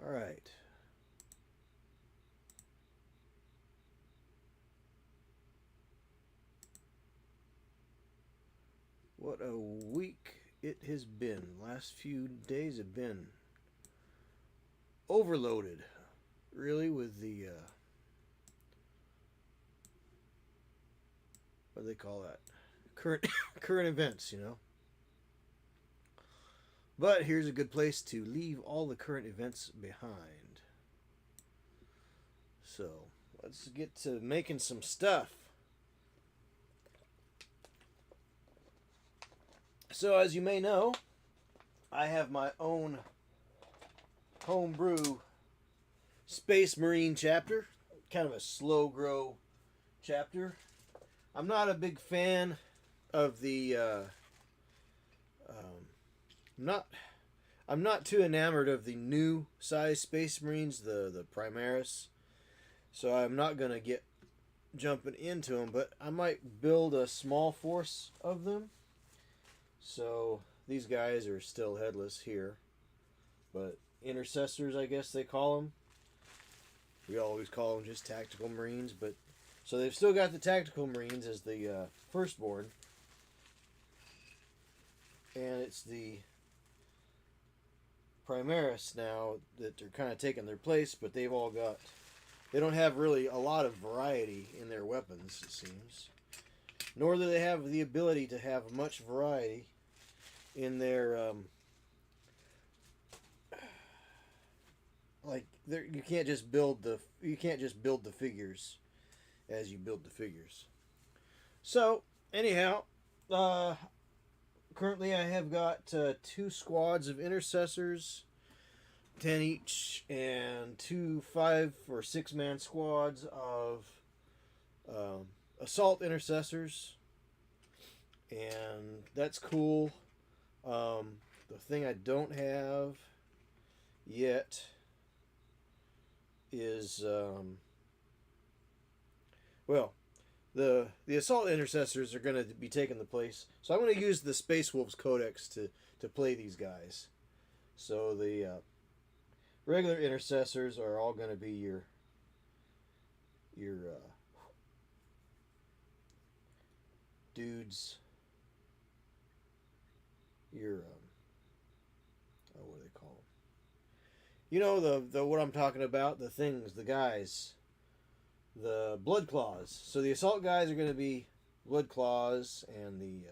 All right. What a week it has been. Last few days have been overloaded, really, with the what do they call that? Current current events, you know. But here's a good place to leave all the current events behind. So let's get to making some stuff. So as you may know, I have my own homebrew Space Marine chapter, kind of a slow grow chapter. I'm not a big fan of the. I'm not. I'm not too enamored of the new size Space Marines, the Primaris. So I'm not gonna get jumping into them, but I might build a small force of them. So these guys are still headless here, but intercessors, I guess they call them. We always call them just tactical Marines, but so they've still got the tactical Marines as the firstborn, and it's the Primaris now that are kind of taking their place, but they've all got. They don't have really a lot of variety in their weapons, it seems. Nor do they have the ability to have much variety in their like you can't just build the figures as you build the figures. So anyhow, currently I have got 2 squads of intercessors, 10 each, and 2 5 or 6 man squads of assault intercessors, and that's cool. The thing I don't have yet is well, the assault intercessors are going to be taking the place, so I'm going to use the Space Wolves Codex to play these guys. So the regular intercessors are all going to be your dudes, your what do they call them? You know the what I'm talking about, the things, the guys, the blood claws. So the assault guys are going to be blood claws, and the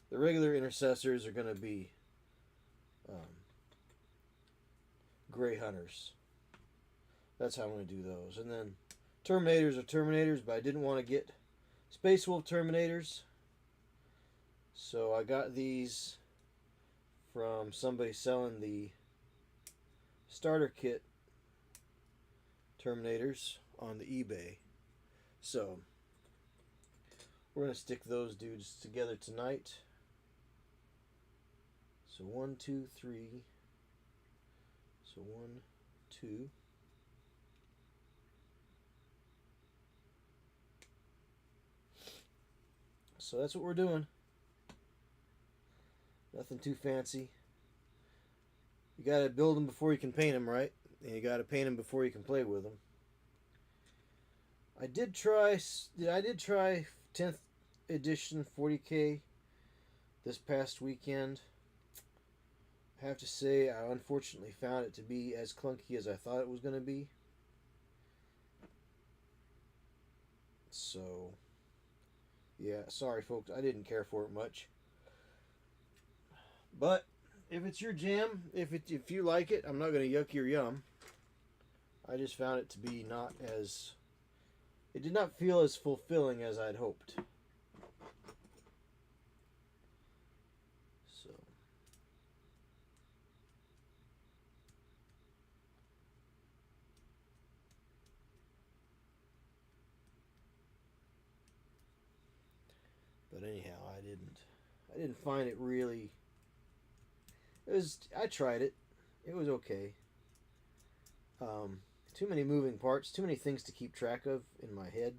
regular intercessors are going to be gray hunters. That's how I'm going to do those. And then Terminators are Terminators, but I didn't want to get Space Wolf Terminators. So I got these from somebody selling the starter kit Terminators on the eBay. So we're going to stick those dudes together tonight. So 1, 2, 3. So 1, 2. So that's what we're doing. Nothing too fancy. You gotta build them before you can paint them, right? And you gotta paint them before you can play with them. I did try 10th edition 40K this past weekend. I have to say, I unfortunately found it to be as clunky as I thought it was going to be. So, yeah, sorry folks, I didn't care for it much. But if it's your jam, if you like it, I'm not going to yuck your yum. I just found it to be not as... It did not feel as fulfilling as I'd hoped. So... But anyhow, I didn't find it really... I tried it. It was okay. Too many moving parts, too many things to keep track of in my head.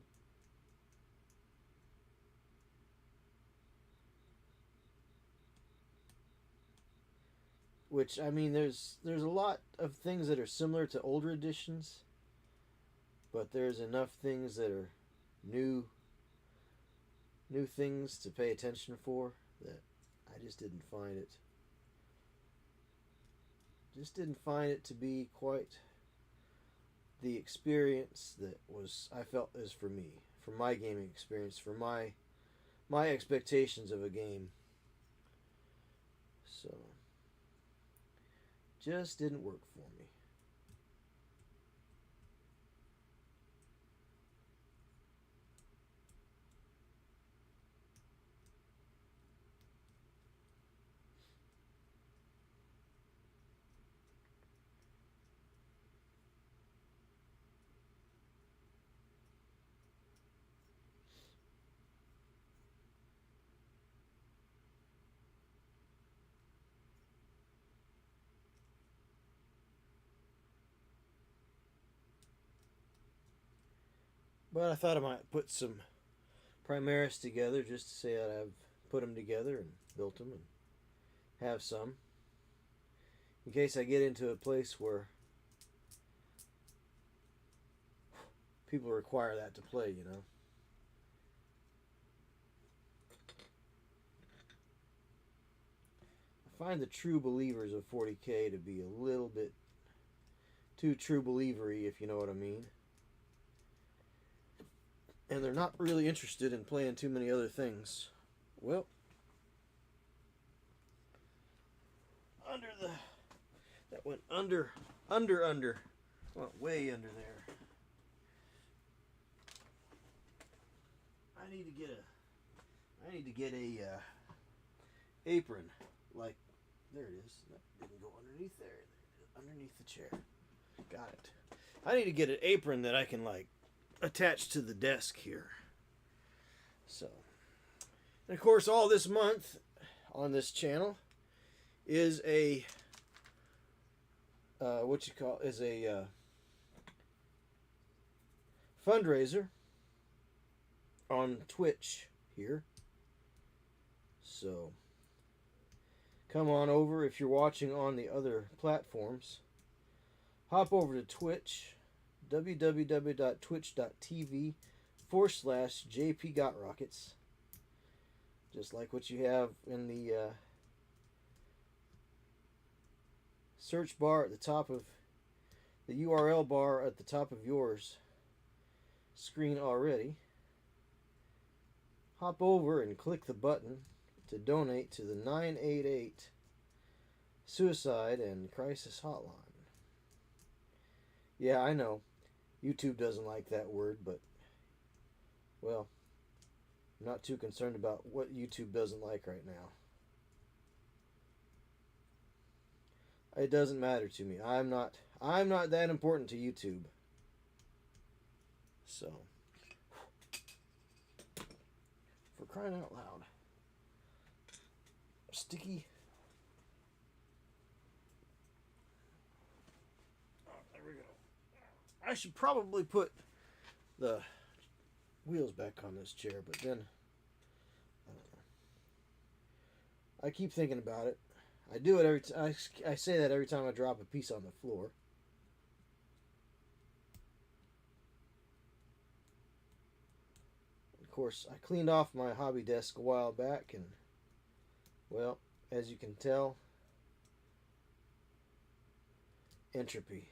which I mean, there's a lot of things that are similar to older editions, but there's enough things that are new things to pay attention for that I just didn't find it to be quite the experience that was I felt is for me, for my gaming experience, for my expectations of a game. So just didn't work for me. But I thought I might put some Primaris together just to say that I've put them together and built them and have some in case I get into a place where people require that to play, you know. I find the true believers of 40K to be a little bit too true believery, if you know what I mean. And they're not really interested in playing too many other things. Well, that went under, went way under there. I need to get a apron, like, there it is. That didn't go underneath there, underneath the chair. Got it. I need to get an apron that I can, like, attach to the desk here. So, and of course, all this month on this channel is a fundraiser on Twitch here. So come on over if you're watching on the other platforms. Hop over to Twitch, www.twitch.tv/JPGotRockets. Just like what you have in the search bar at the top of the URL bar at the top of yours screen already. Hop over and click the button to donate to the 988 Suicide and Crisis Hotline. Yeah, I know. YouTube doesn't like that word, but, well, I'm not too concerned about what YouTube doesn't like right now. It doesn't matter to me. I'm not that important to YouTube. So, for crying out loud. Sticky. Oh, there we go. I should probably put the wheels back on this chair, but then I don't know. I keep thinking about it. I do it every time. I say that every time I drop a piece on the floor. Of course, I cleaned off my hobby desk a while back, and, well, as you can tell, entropy.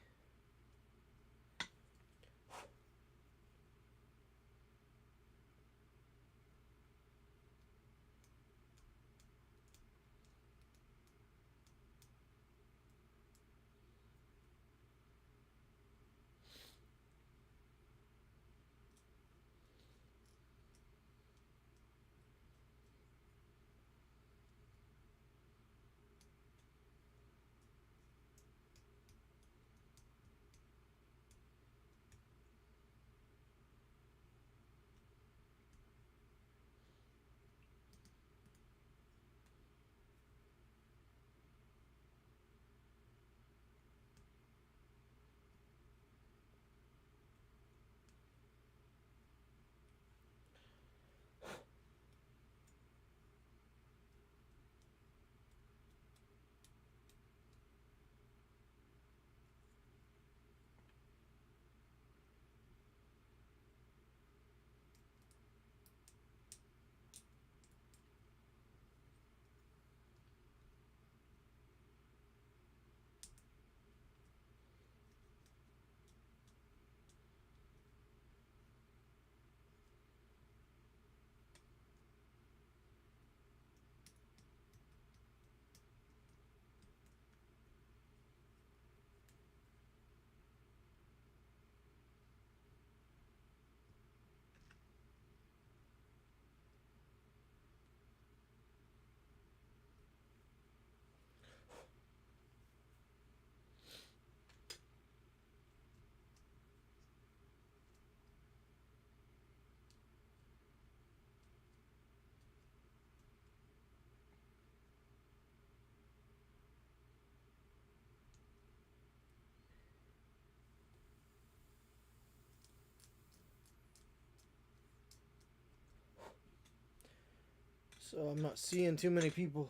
So I'm not seeing too many people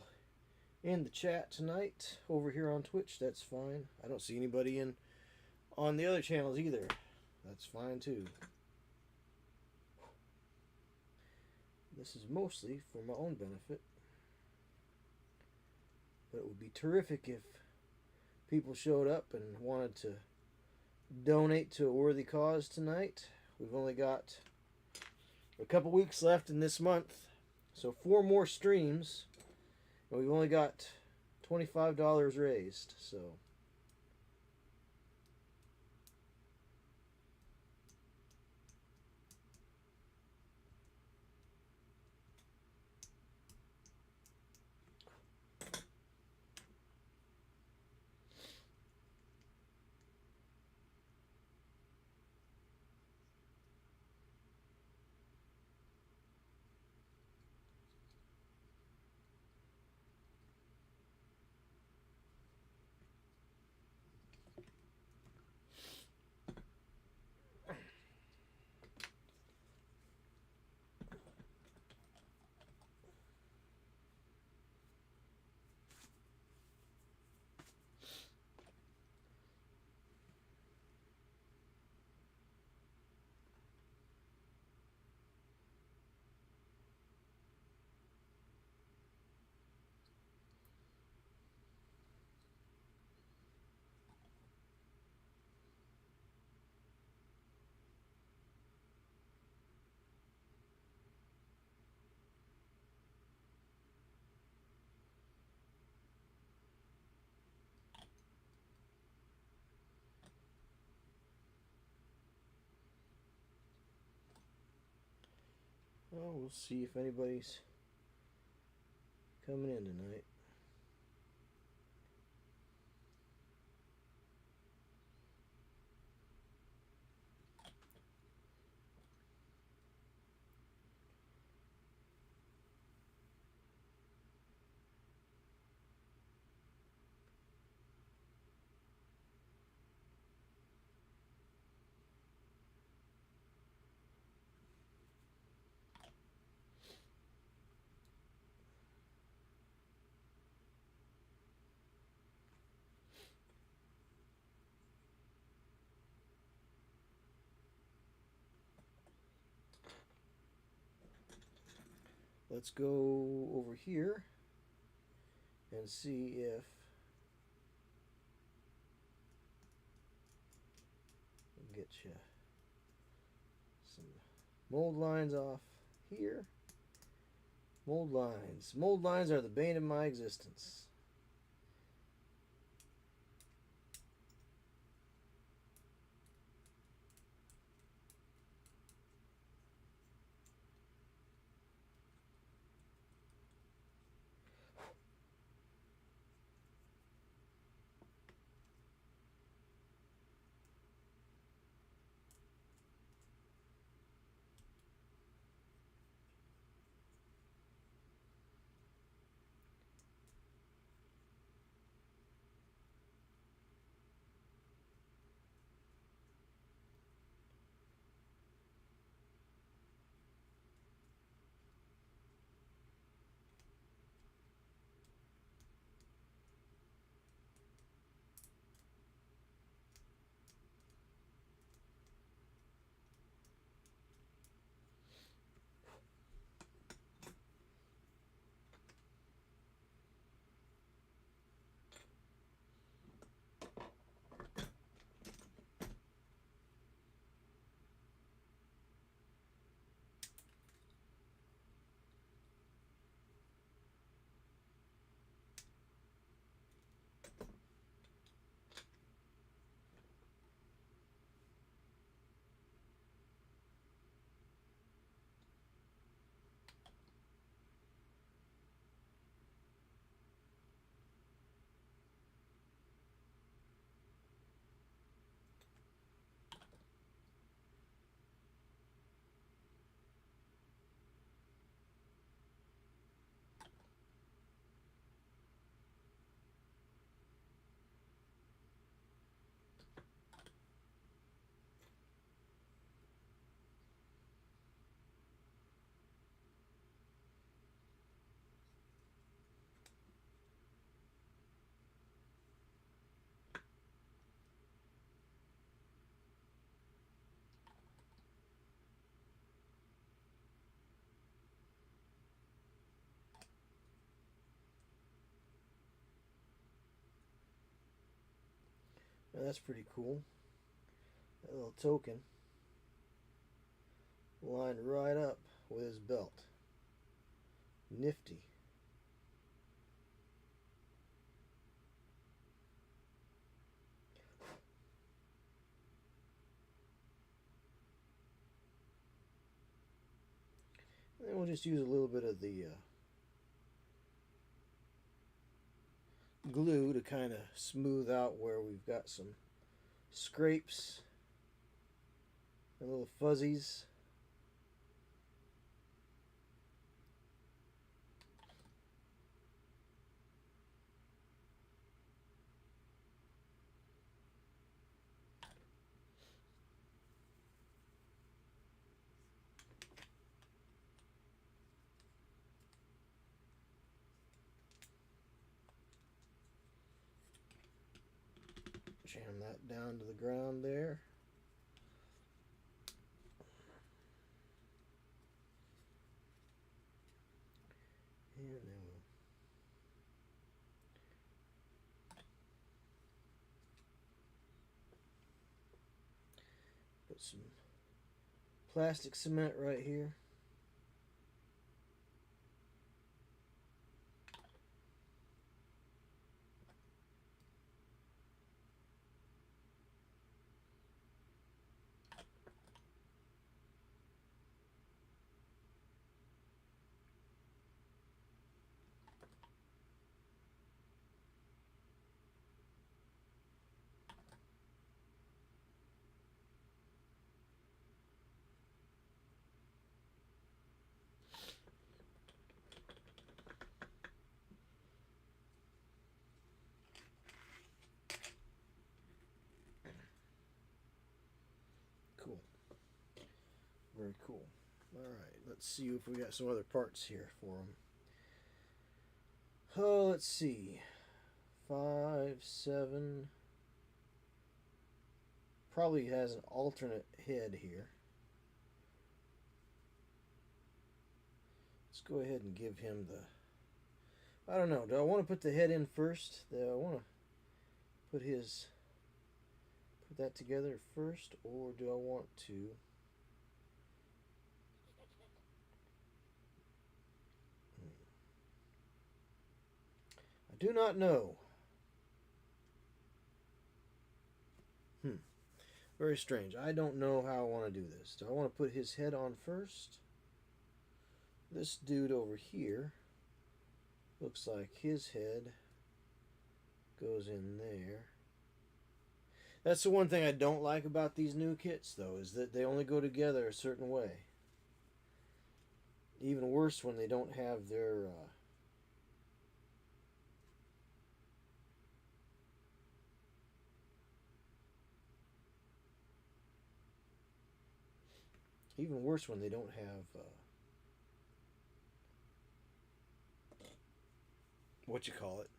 in the chat tonight over here on Twitch. That's fine. I don't see anybody in on the other channels either. That's fine too. This is mostly for my own benefit. But it would be terrific if people showed up and wanted to donate to a worthy cause tonight. We've only got a couple weeks left in this month, so 4 more streams, and we've only got $25 raised. So well, we'll see if anybody's coming in tonight. Let's go over here and see if we can get you some mold lines off here. Mold lines. Mold lines are the bane of my existence. That's pretty cool. That little token lined right up with his belt. Nifty. And then we'll just use a little bit of the glue to kind of smooth out where we've got some scrapes and little fuzzies. Jam that down to the ground there. And then we'll put some plastic cement right here. Cool. Very cool. Alright, let's see if we got some other parts here for them. Oh, let's see. 5, 7. Probably has an alternate head here. Let's go ahead and give him the... I don't know. Do I want to put the head in first? Do I want to put that together first, or do I want to... I do not know. Very strange. I don't know how I want to do this. Do I want to put his head on first? This dude over here looks like his head goes in there. That's the one thing I don't like about these new kits, though, is that they only go together a certain way. Even worse when they don't have their... Even worse when they don't have what you call it,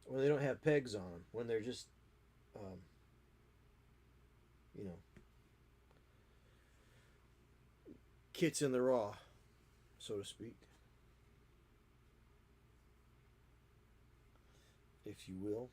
when they don't have pegs on them, when they're just you know, kits in the raw, so to speak, if you will.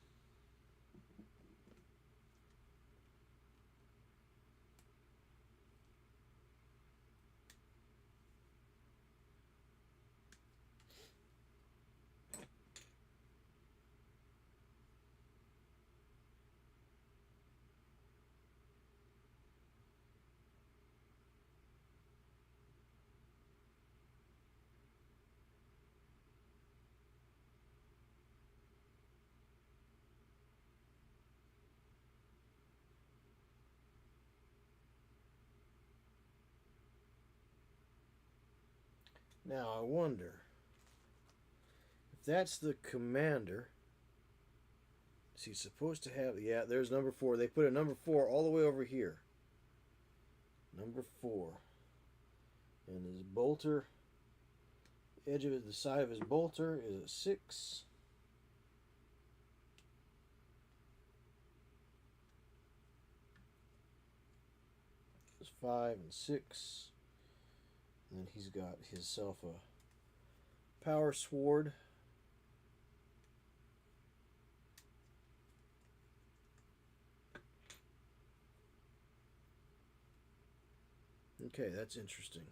Now I wonder if that's the commander. Is he supposed to have... Yeah, there's number 4. They put a number 4 all the way over here. Number 4. And his bolter, edge of it, the side of his bolter is a 6. It's 5 and 6. And then he's got himself a power sword Okay, that's interesting.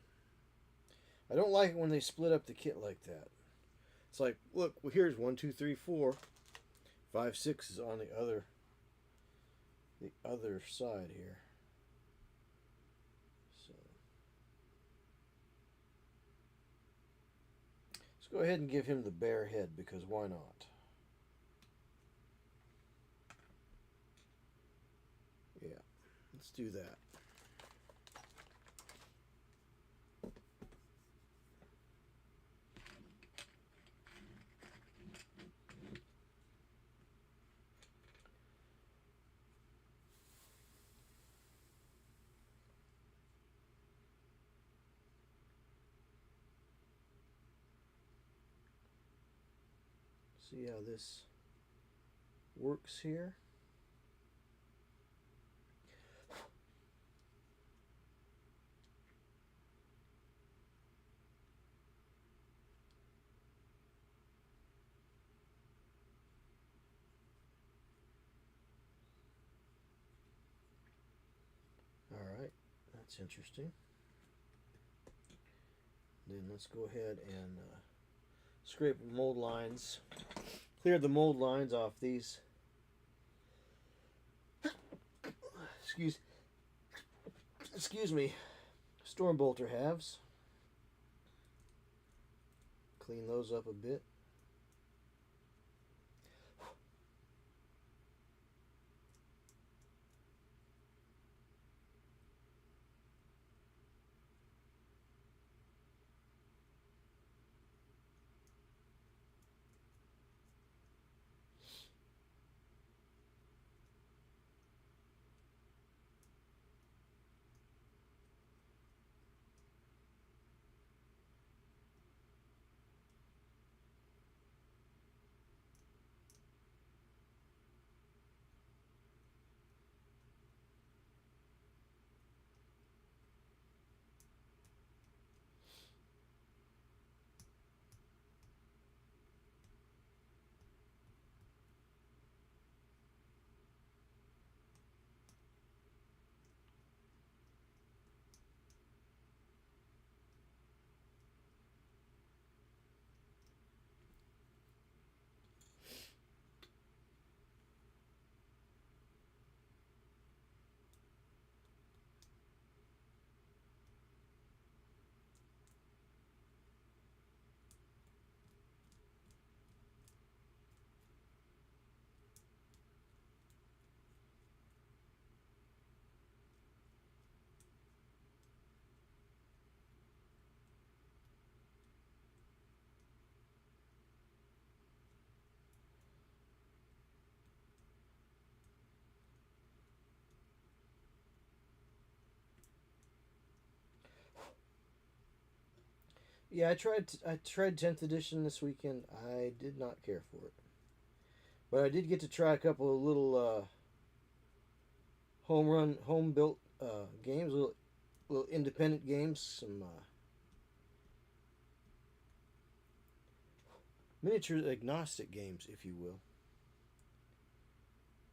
I don't like it when they split up the kit like that. It's like, look, well, here's 1, 2, 3, 4, 5, 6 is on the other side here. So let's go ahead and give him the bear head because why not? Yeah, let's do that. See how this works here. All right, that's interesting. Then let's go ahead and scrape mold lines. Clear the mold lines off these. Excuse me. Storm bolter halves. Clean those up a bit. Yeah, I tried 10th edition this weekend. I did not care for it. But I did get to try a couple of little home built games, little independent games, some miniature agnostic games, if you will.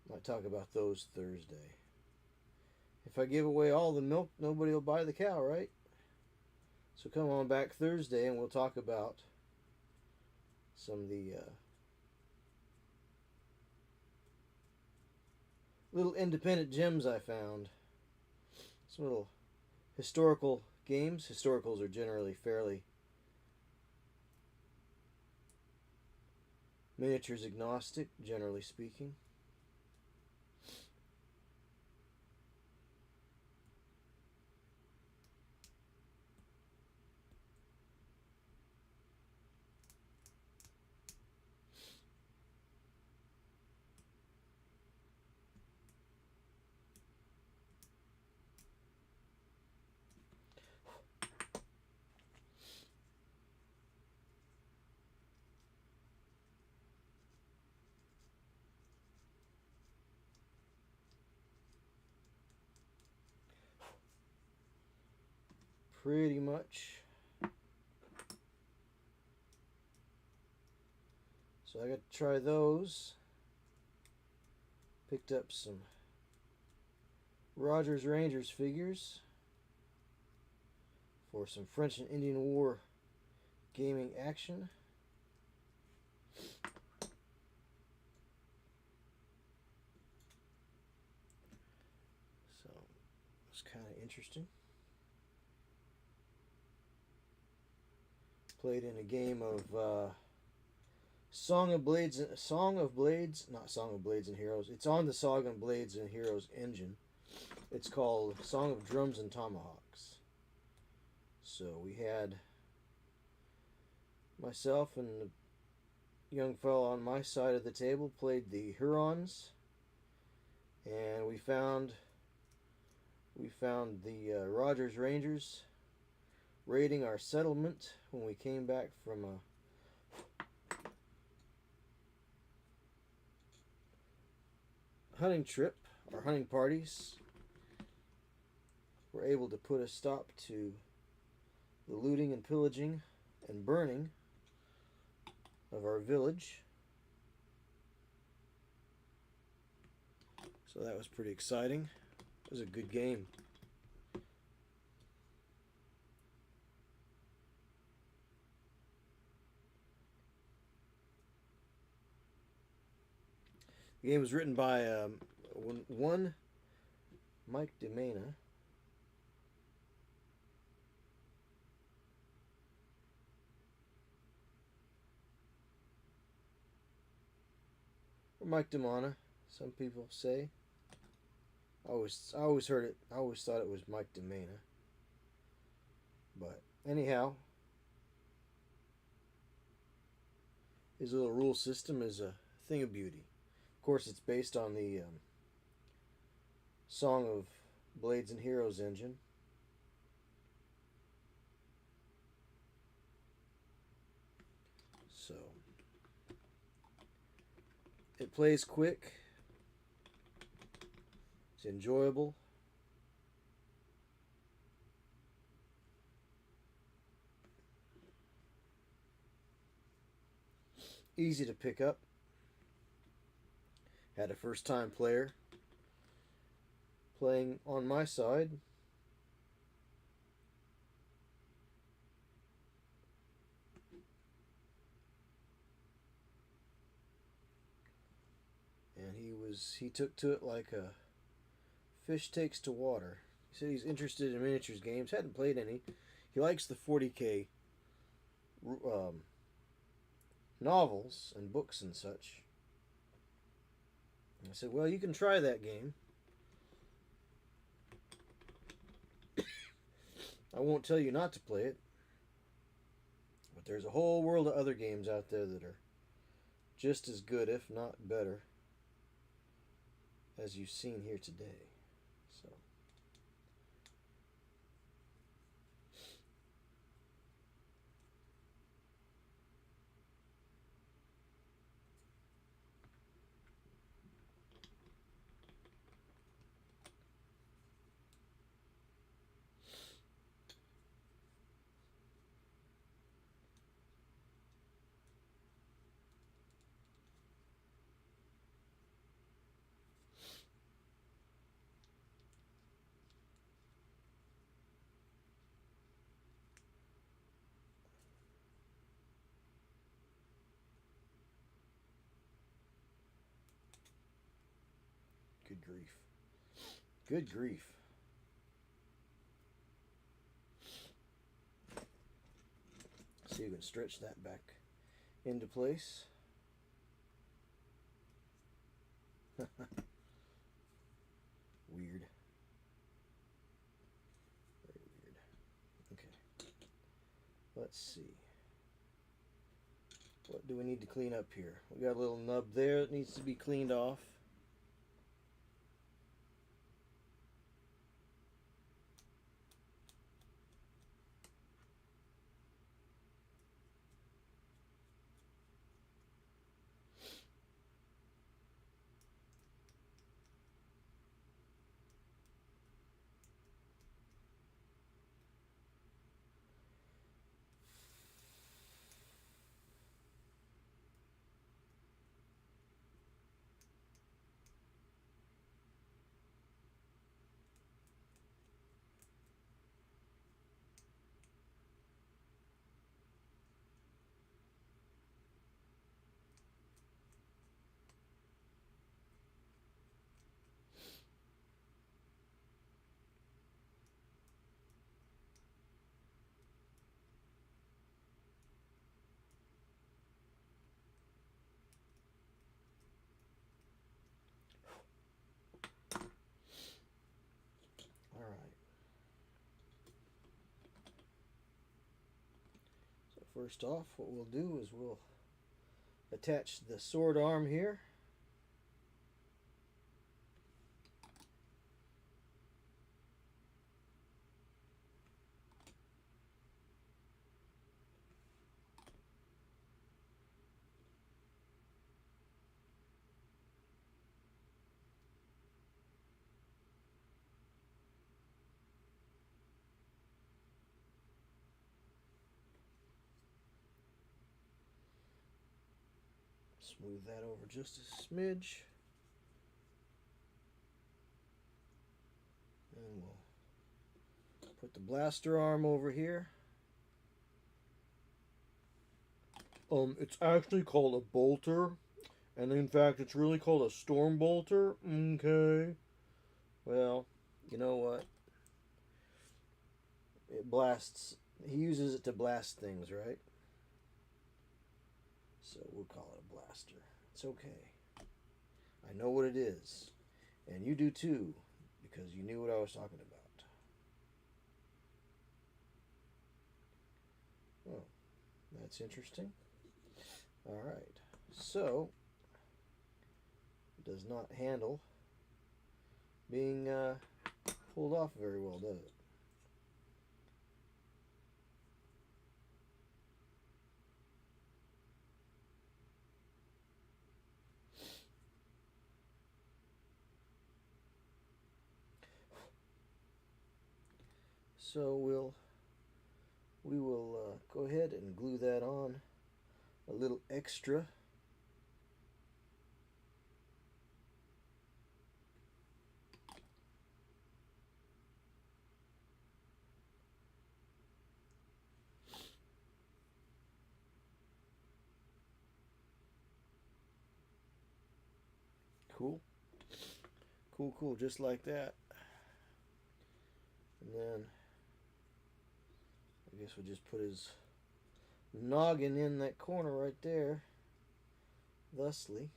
Might talk about those Thursday. If I give away all the milk, nobody will buy the cow, right? So come on back Thursday and we'll talk about some of the little independent gems I found. Some little historical games. Historicals are generally fairly miniatures agnostic, generally speaking. Pretty much. So I got to try those. Picked up some Rogers Rangers figures. for some French and Indian War gaming action. So it's kind of interesting. Played in a game of Song of Blades and Heroes. It's on the Song of Blades and Heroes engine. It's called Song of Drums and Tomahawks. So we had myself and the young fellow on my side of the table played the Hurons, and we found the Rogers Rangers raiding our settlement when we came back from a hunting trip. Our hunting parties were able to put a stop to the looting and pillaging and burning of our village. So that was pretty exciting. It was a good game. The game was written by one Mike DeMena. Or Mike DeMana, some people say. I always heard it. I always thought it was Mike DeMena. But anyhow, his little rule system is a thing of beauty. Of course, it's based on the Song of Blades and Heroes engine. So it plays quick. It's enjoyable. Easy to pick up. Had a first time player playing on my side. And he took to it like a fish takes to water. He said he's interested in miniatures games. Hadn't played any. He likes the 40K novels and books and such. And I said, well, you can try that game. I won't tell you not to play it. But there's a whole world of other games out there that are just as good, if not better, as you've seen here today. So good grief. Good grief. So you can stretch that back into place. Weird. Very weird. Okay. Let's see. What do we need to clean up here? We got a little nub there that needs to be cleaned off. First off, what we'll do is we'll attach the sword arm here. Smooth that over just a smidge. And we'll put the blaster arm over here. It's actually called a bolter. And in fact, it's really called a storm bolter. Okay. Well, you know what? It blasts. He uses it to blast things, right? So we'll call it a blaster. It's okay. I know what it is. And you do too, because you knew what I was talking about. Oh, that's interesting. Alright. So, it does not handle being pulled off very well, does it? So we will go ahead and glue that on a little extra. Cool. Cool, just like that. And then I guess we'll just put his noggin in that corner right there. Thusly.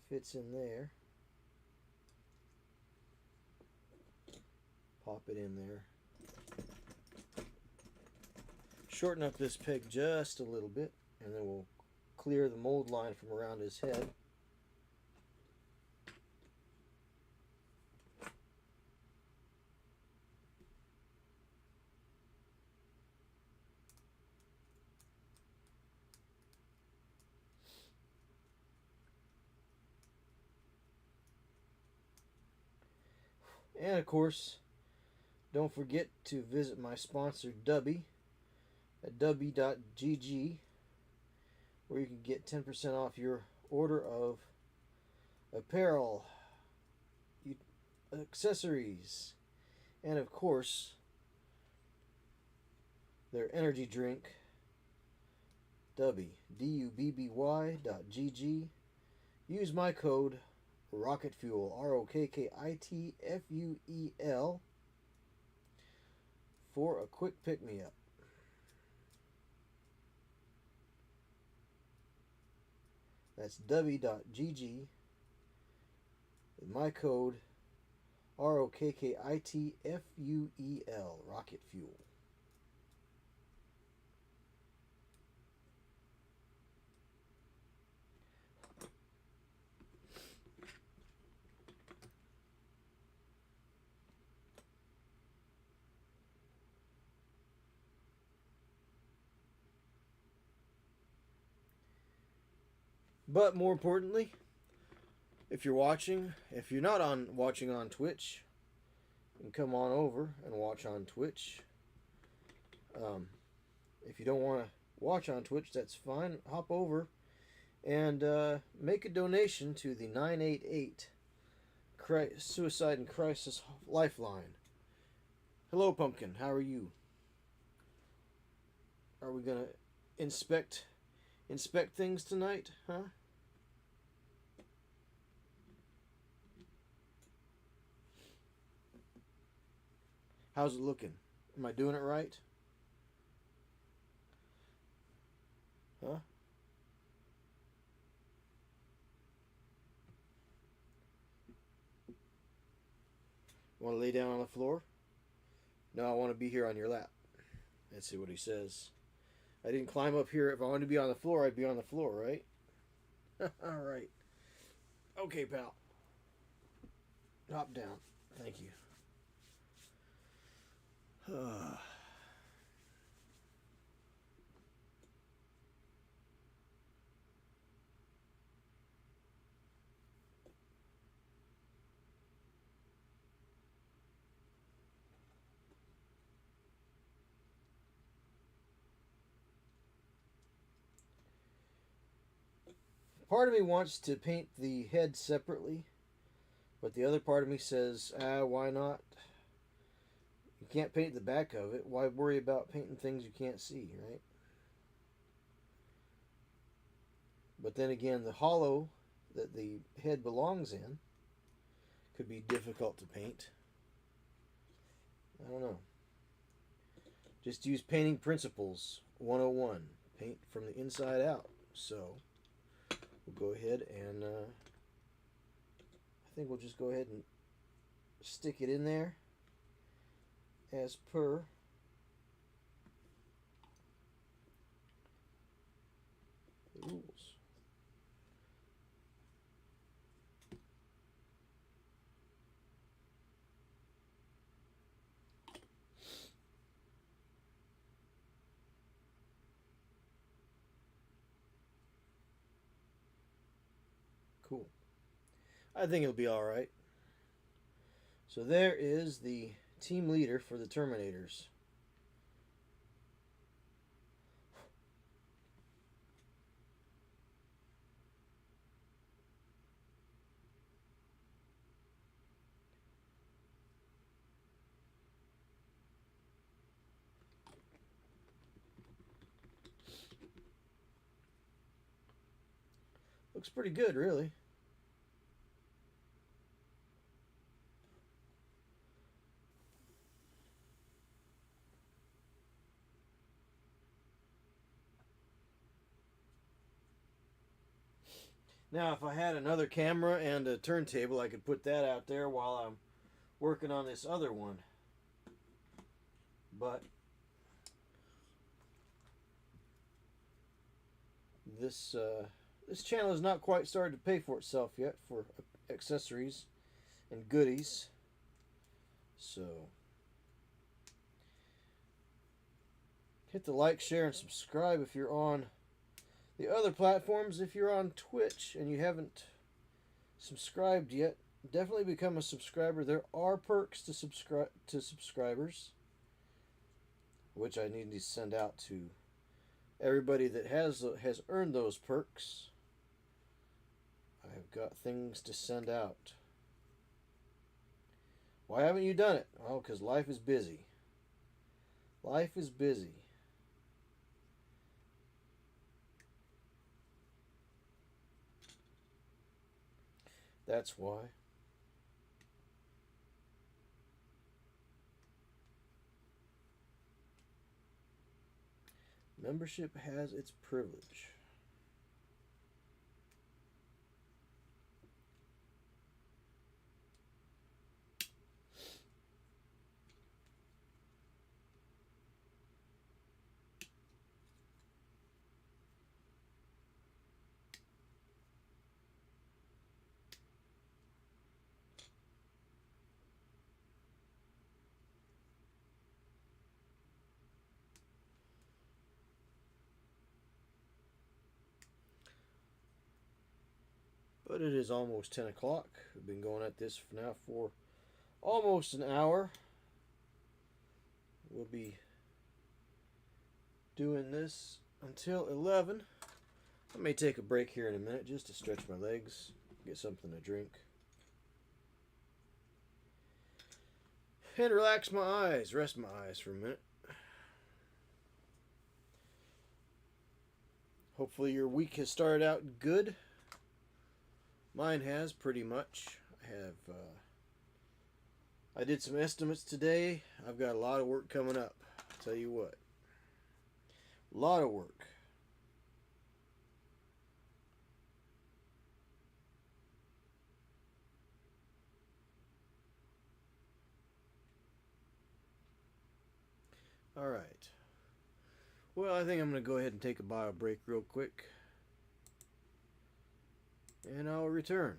Fits in there. Pop it in there. Shorten up this peg just a little bit, and then we'll clear the mold line from around his head. And of course, don't forget to visit my sponsor Dubby at dubby.gg, where you can get 10% off your order of apparel, accessories, and of course their energy drink, Dubby, dubby.gg. Use my code ROCKETFUEL, ROKKITFUEL, for a quick pick-me-up. That's dubby.gg with my code ROKKITFUEL, Rocket Fuel. But more importantly, if you're not watching on Twitch, you can come on over and watch on Twitch. If you don't want to watch on Twitch, that's fine. Hop over and make a donation to the 988 Suicide and Crisis Lifeline. Hello, Pumpkin. How are you? Are we gonna inspect things tonight, huh? How's it looking? Am I doing it right? Huh? Want to lay down on the floor? No, I want to be here on your lap. Let's see what he says. I didn't climb up here. If I wanted to be on the floor, I'd be on the floor, right? All right. Okay, pal. Hop down. Thank you. Part of me wants to paint the head separately, but the other part of me says, why not? You can't paint the back of it. Why worry about painting things you can't see, right? But then again, the hollow that the head belongs in could be difficult to paint. I don't know. Just use painting principles 101. Paint from the inside out. So we'll go ahead and I think we'll just go ahead and stick it in there as per the rules. Cool. I think it'll be all right. So there is the team leader for the Terminators. Looks pretty good, really. Now, if I had another camera and a turntable, I could put that out there while I'm working on this other one. But this channel has not quite started to pay for itself yet for accessories and goodies. So hit the like, share, and subscribe if you're on the other platforms. If you're on Twitch and you haven't subscribed yet, definitely become a subscriber. There are perks to subscribers, which I need to send out to everybody that has earned those perks. I've got things to send out. Why haven't you done it? Well, because life is busy. Life is busy. That's why. Membership has its privilege. But it is almost 10 o'clock. We've been going at this now for almost an hour. We'll be doing this until 11. I may take a break here in a minute just to stretch my legs, get something to drink, and relax my eyes, rest my eyes for a minute. Hopefully your week has started out good. Mine has, pretty much. I did some estimates today. I've got a lot of work coming up. I'll tell you what. A lot of work. All right. Well, I think I'm going to go ahead and take a bio break real quick. And I'll return.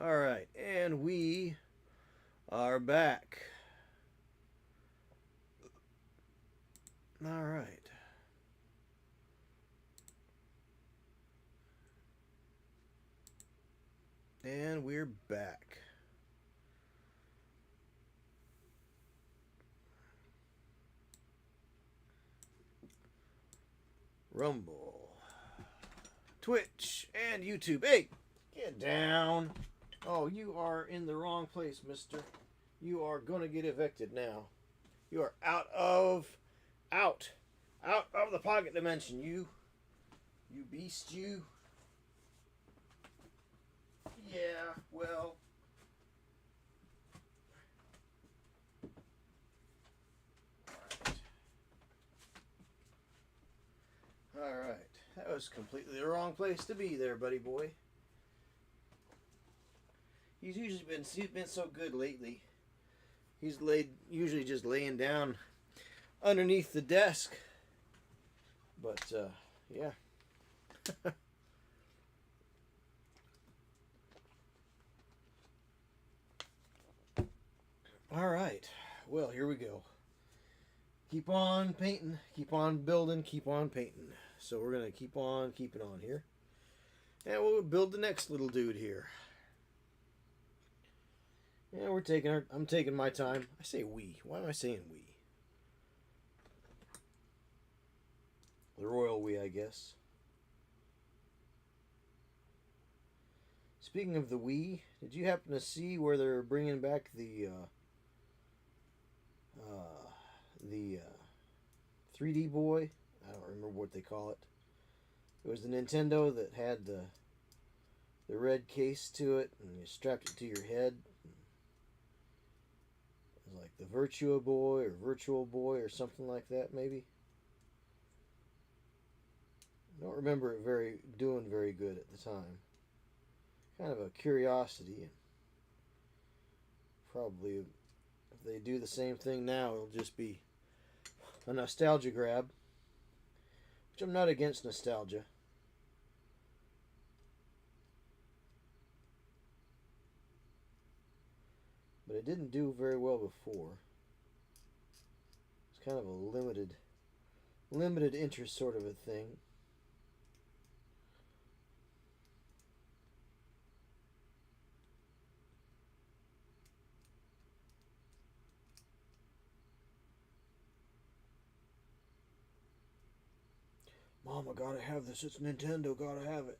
All right, and we are back. All right. And we're back. Rumble, Twitch, and YouTube. Hey, get down. Oh, you are in the wrong place, mister. You are going to get evicted now. You are out of the pocket dimension, you beast, you. Yeah, well. Alright. That was completely the wrong place to be there, buddy boy. He's been so good lately. He's usually just laying down underneath the desk. But yeah. All right. Well, here we go. Keep on painting, keep on building, keep on painting. So we're going to keep on keeping on here. And we'll build the next little dude here. Yeah, I'm taking my time. I say we. Why am I saying we? The royal we, I guess. Speaking of the we, did you happen to see where they're bringing back the 3D boy? I don't remember what they call it. It was the Nintendo that had the red case to it, and you strapped it to your head. It was like the Virtua Boy or Virtual Boy or something like that, maybe. I don't remember it doing very good at the time. Kind of a curiosity, and probably if they do the same thing now, it'll just be a nostalgia grab. Which I'm not against nostalgia. But it didn't do very well before. It's kind of a limited interest sort of a thing. Mom, I gotta have this. It's Nintendo. Gotta have it.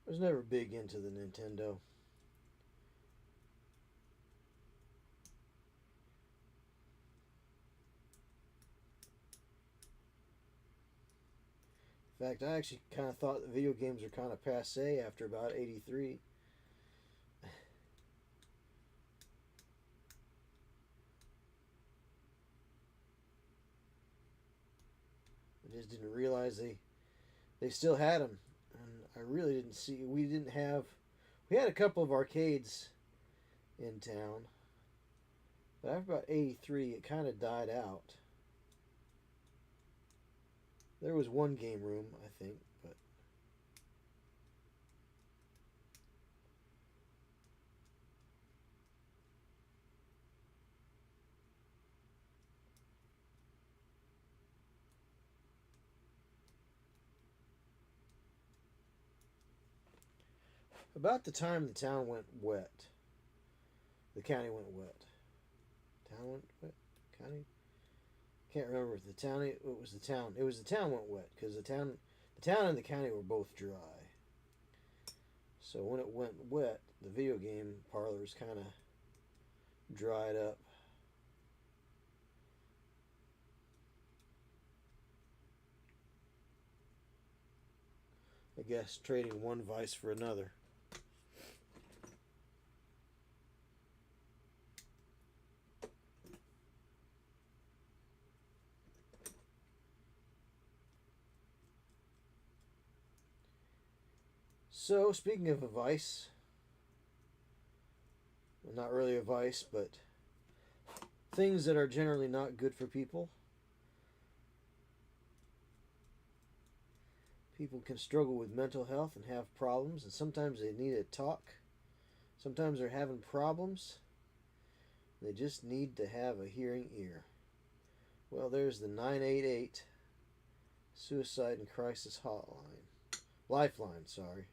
I was never big into the Nintendo. In fact, I actually kind of thought that video games are kind of passe after about 83. I just didn't realize they still had them. And I really didn't see... We had a couple of arcades in town. But after about 83, it kind of died out. There was one game room, I think, but... About the time the town went wet. The county went wet. Town went wet? County? Can't remember if the town... It was the town. It was the town went wet, because the town and the county were both dry. So when it went wet, the video game parlors kind of dried up. I guess trading one vice for another. So, speaking of advice, well, not really advice, but things that are generally not good for people. People can struggle with mental health and have problems, and sometimes they need to talk. Sometimes they're having problems. They just need to have a hearing ear. Well, there's the 988 Suicide and Crisis Hotline. Lifeline, sorry.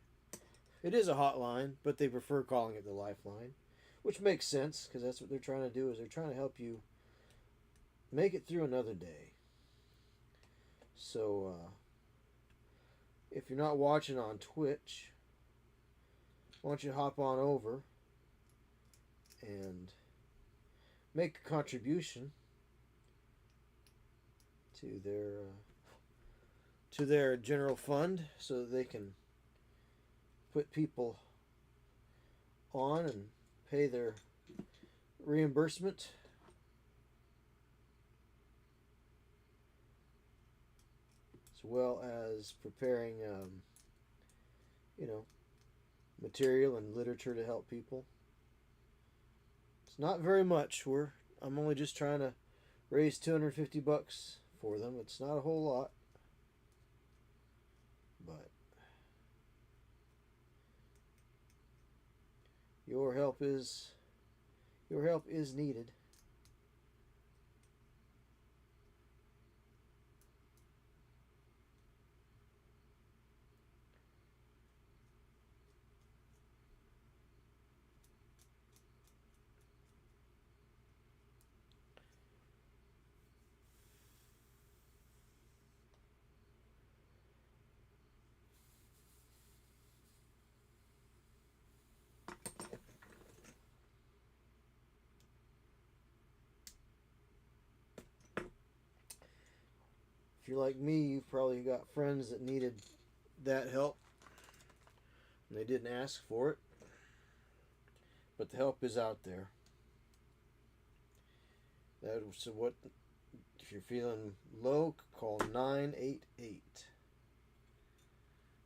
It is a hotline, but they prefer calling it the Lifeline, which makes sense because that's what they're trying to do, is they're trying to help you make it through another day. So, if you're not watching on Twitch, why don't you hop on over and make a contribution to their general fund so that they can put people on and pay their reimbursement. As well as preparing, material and literature to help people. It's not very much. I'm only just trying to raise $250 for them. It's not a whole lot, but your help is needed. If you're like me, you've probably got friends that needed that help and they didn't ask for it, but the help is out there. So what, if you're feeling low, call 988.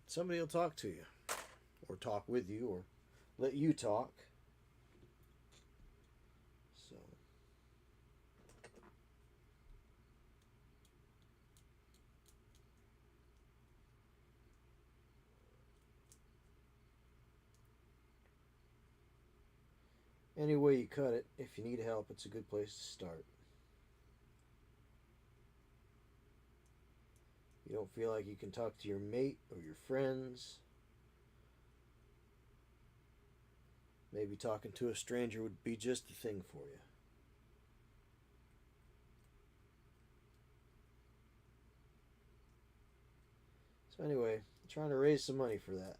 Somebody will talk to you, or talk with you, or let you talk. So any way you cut it, if you need help, it's a good place to start. You don't feel like you can talk to your mate or your friends. Maybe talking to a stranger would be just the thing for you. So anyway, I'm trying to raise some money for that.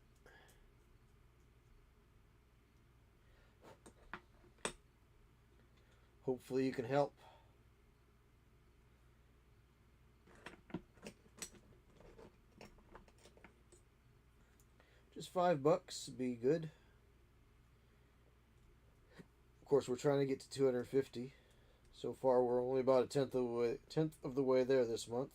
Hopefully you can help. Just $5 would be good. Of course, we're trying to get to 250. So far, we're only about a tenth of the way there this month.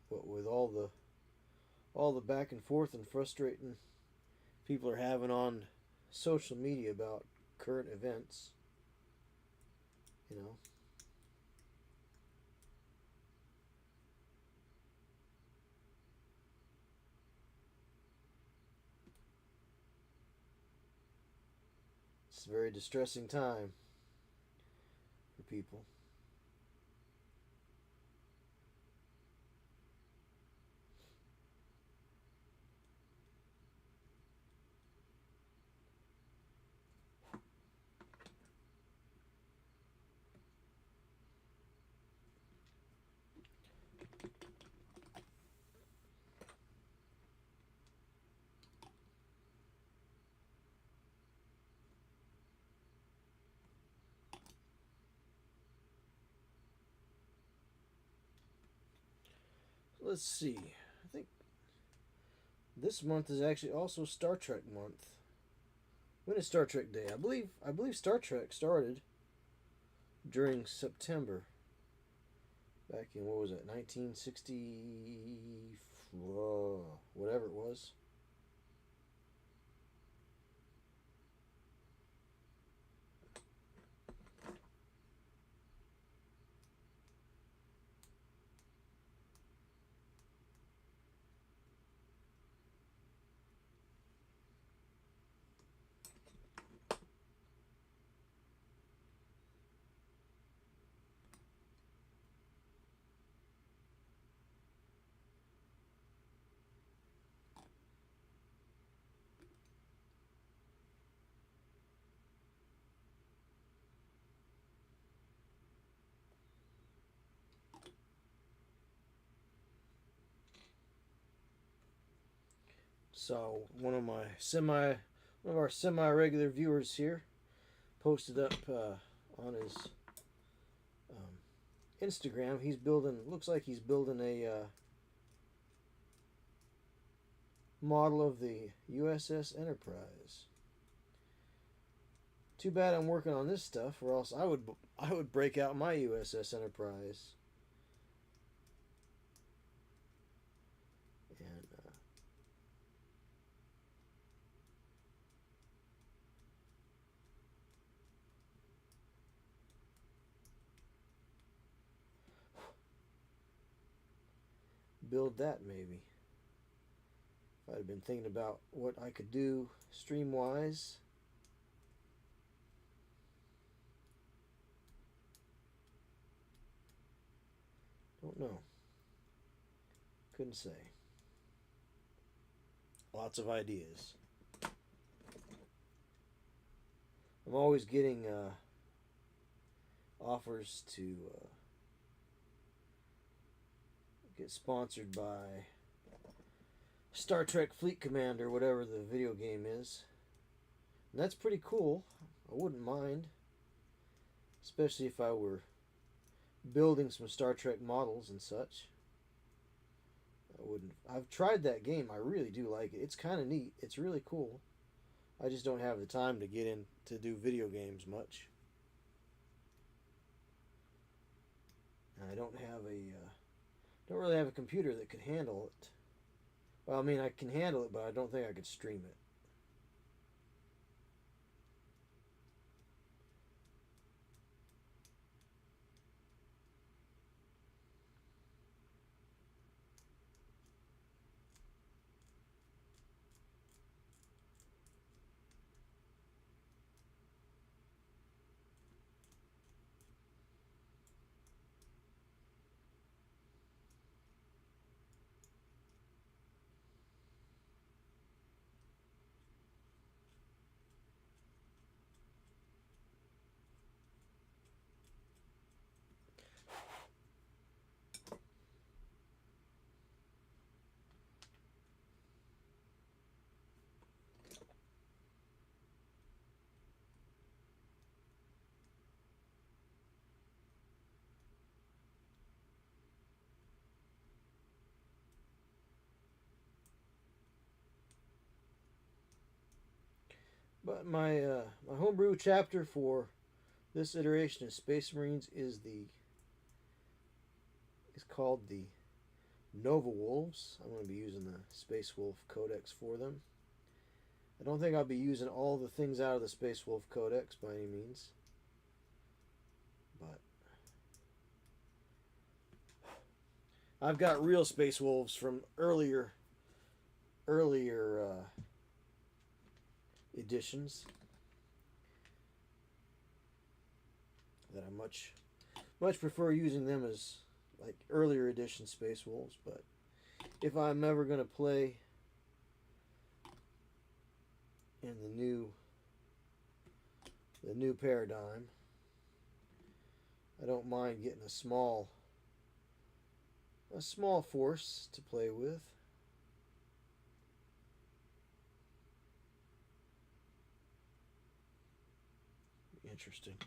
But with all the back and forth and frustrating people are having on social media about current events, it's a very distressing time for people. Let's see. I think this month is actually also Star Trek month. When is Star Trek Day? I believe Star Trek started during September. back in, what was it, 1960, whatever it was. So one of our semi-regular viewers here posted up on his Instagram. He's building. Looks like he's building a model of the USS Enterprise. Too bad I'm working on this stuff, or else I would break out my USS Enterprise. And build that maybe. If I'd have been thinking about what I could do stream wise. Don't know. Couldn't say. Lots of ideas. I'm always getting offers to get sponsored by Star Trek Fleet Command or whatever the video game is. And that's pretty cool. I wouldn't mind. Especially if I were building some Star Trek models and such. I wouldn't. I've tried that game. I really do like it. It's kind of neat. It's really cool. I just don't have the time to get in to do video games much. And I don't really have a computer that could handle it. Well, I mean, I can handle it, but I don't think I could stream it. But my homebrew chapter for this iteration of Space Marines is called the Nova Wolves. I'm going to be using the Space Wolf Codex for them. I don't think I'll be using all the things out of the Space Wolf Codex by any means. But I've got real Space Wolves from earlier editions that I much prefer using them as like earlier edition Space Wolves. But if I'm ever going to play in the new paradigm, I don't mind getting a small force to play with. Interesting.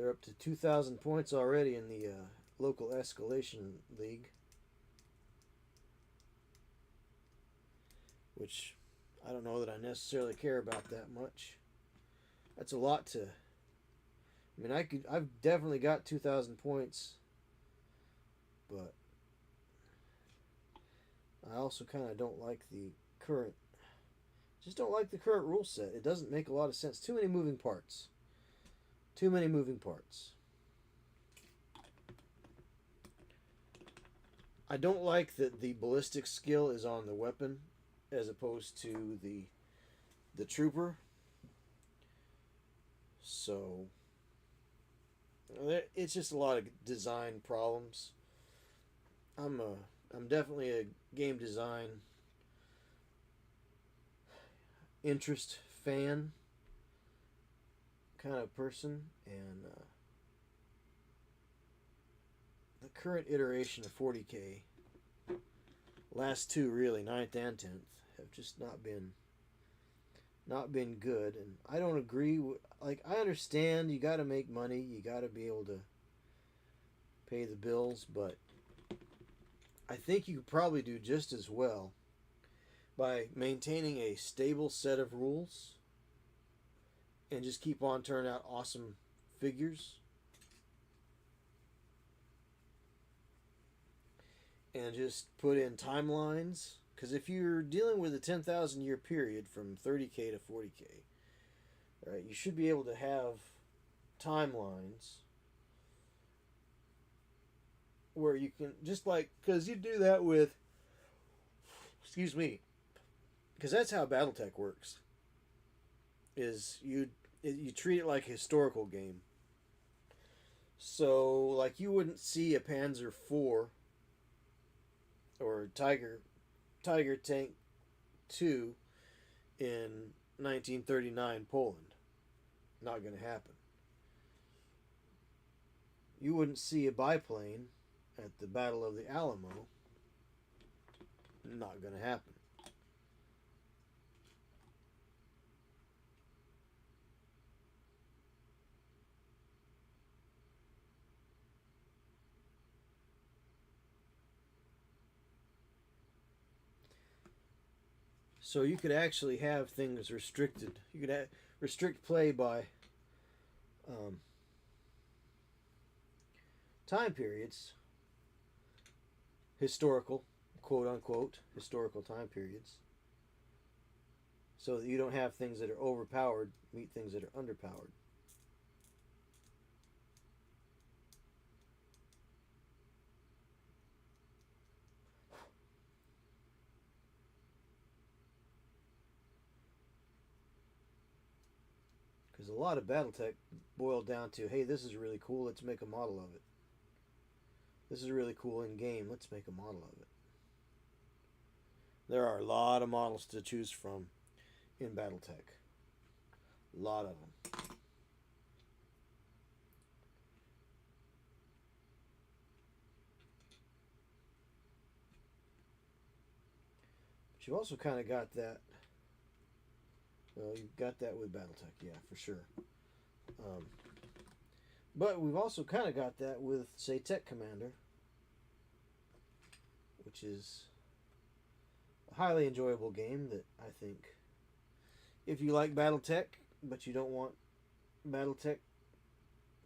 They're up to 2,000 points already in the local escalation league, which I don't know that I necessarily care about that much. That's a lot to. I mean, I've definitely got 2,000 points, but I also kind of don't like the current. Just don't like the current rule set. It doesn't make a lot of sense. Too many moving parts. Too many moving parts. I don't like that the ballistic skill is on the weapon as opposed to the trooper. So it's just a lot of design problems. I'm definitely a game design interest fan kind of person, and the current iteration of 40K, last two really, 9th and 10th, have just not been good. And I don't agree with, like, I understand you got to make money, you got to be able to pay the bills, but I think you could probably do just as well by maintaining a stable set of rules and just keep on turning out awesome figures. And just put in timelines. Because if you're dealing with a 10,000 year period from 30K to 40K, right, you should be able to have timelines where you can, just like, because you do that with, excuse me, because that's how BattleTech works, is you treat it like a historical game. So, like, you wouldn't see a Panzer IV or Tiger Tank 2 in 1939 Poland. Not going to happen. You wouldn't see a biplane at the Battle of the Alamo. Not going to happen. So you could actually have things restricted. You could restrict play by time periods, historical, quote unquote, historical time periods, so that you don't have things that are overpowered meet things that are underpowered. Because a lot of BattleTech boiled down to, hey, this is really cool, let's make a model of it. This is really cool in game, let's make a model of it. There are a lot of models to choose from in BattleTech. A lot of them. But you've also kind of got that. Well, you've got that with BattleTech, yeah, for sure. But we've also kind of got that with, say, Tech Commander, which is a highly enjoyable game that I think, if you like BattleTech, but you don't want BattleTech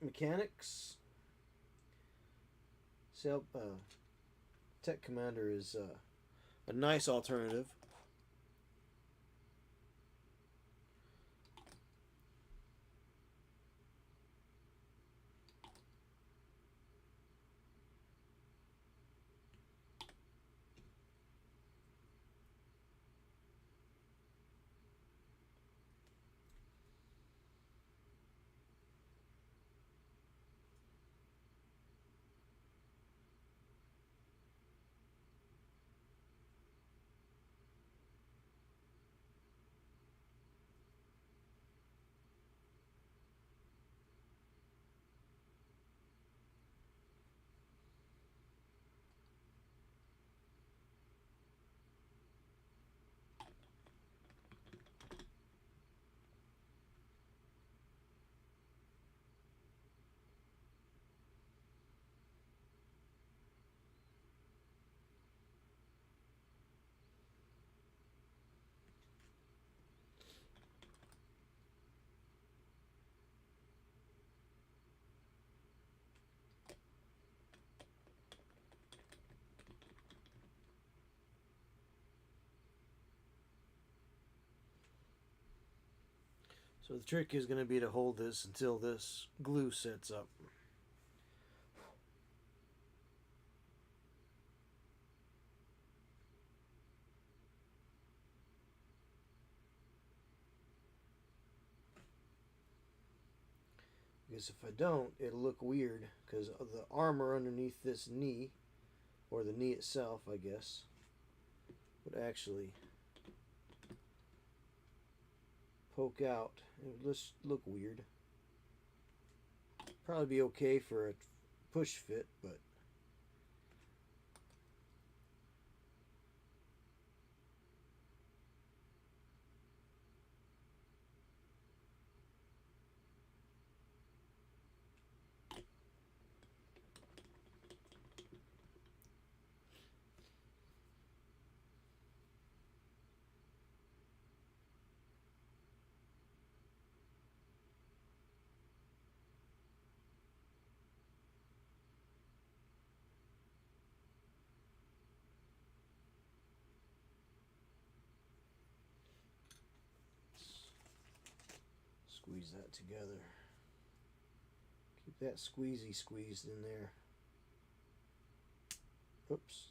mechanics, Tech Commander is a nice alternative. So the trick is going to be to hold this until this glue sets up. Because if I don't, it'll look weird because of the armor underneath this knee, or the knee itself, I guess, would actually poke out. It would just look weird. Probably be okay for a push fit, but squeeze that together. Keep that squeezy squeezed in there. Oops.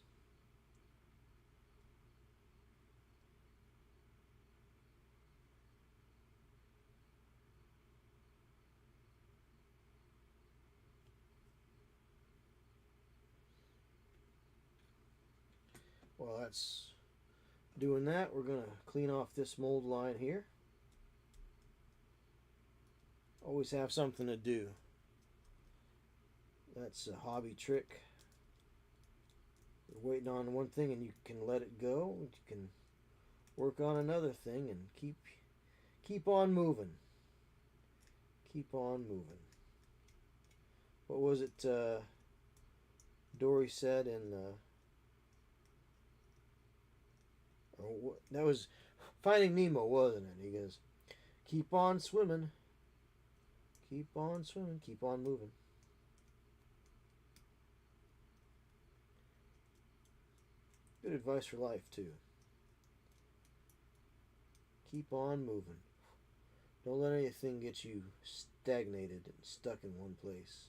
While that's doing that, we're going to clean off this mold line here. Always have something to do. That's a hobby trick. You're waiting on one thing and you can let it go. You can work on another thing and keep on moving. Keep on moving. What was it Dory said in that was Finding Nemo, wasn't it? He goes, keep on swimming. Keep on swimming. Keep on moving. Good advice for life, too. Keep on moving. Don't let anything get you stagnated and stuck in one place.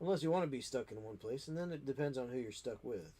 Unless you want to be stuck in one place, and then it depends on who you're stuck with.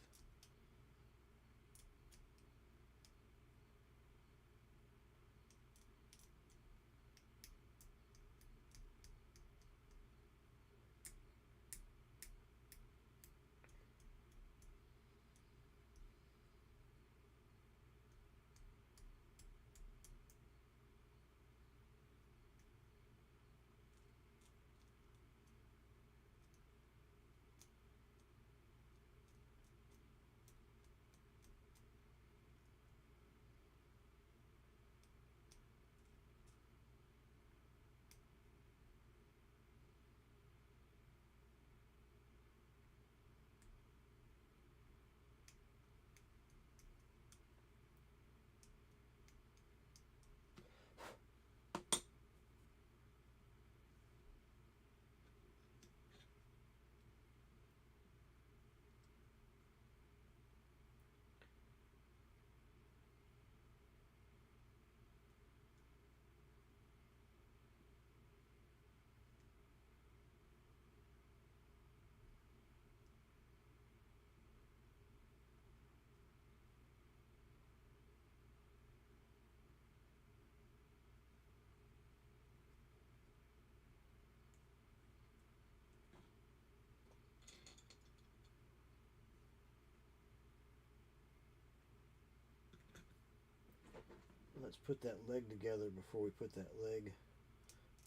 Let's put that leg together before we put that leg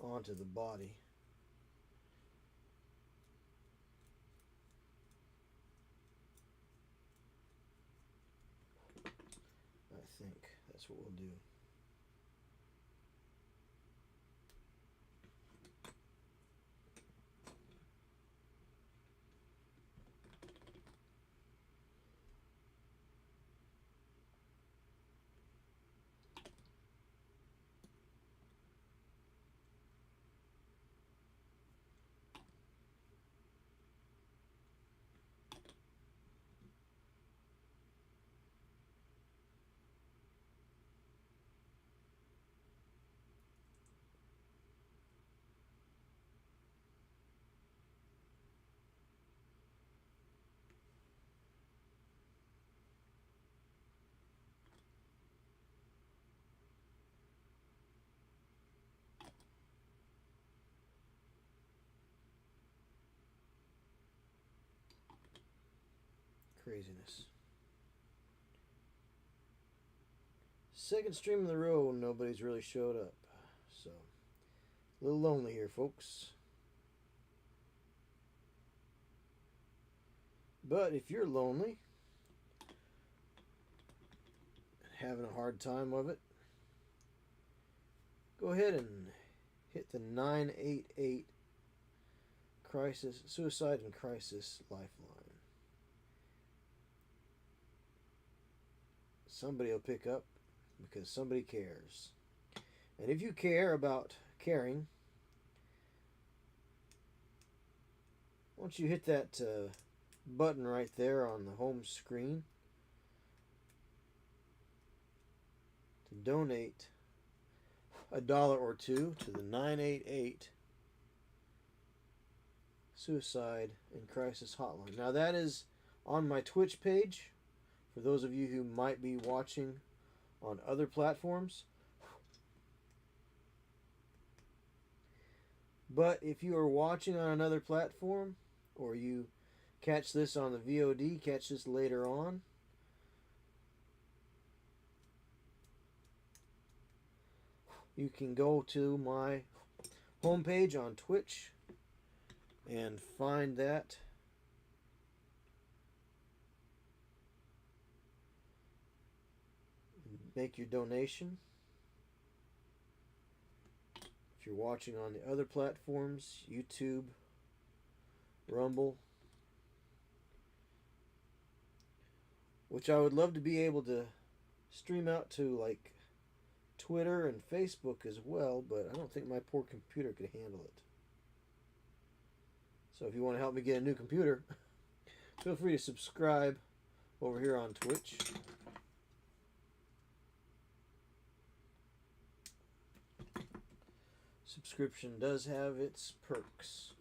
onto the body. I think that's what we'll do. Craziness. Second stream in the row, nobody's really showed up. So, a little lonely here, folks. But if you're lonely, having a hard time of it, go ahead and hit the 988 Suicide and Crisis Lifeline. Somebody will pick up because somebody cares. And if you care about caring, why don't you hit that button right there on the home screen to donate $1 or $2 to the 988 Suicide and Crisis Hotline. Now that is on my Twitch page for those of you who might be watching on other platforms. But if you are watching on another platform, or you catch this on the VOD, catch this later on, you can go to my homepage on Twitch and find that. Make your donation. If you're watching on the other platforms, YouTube, Rumble, which I would love to be able to stream out to, like Twitter and Facebook as well, but I don't think my poor computer could handle it. So if you want to help me get a new computer, feel free to subscribe over here on Twitch. Subscription does have its perks.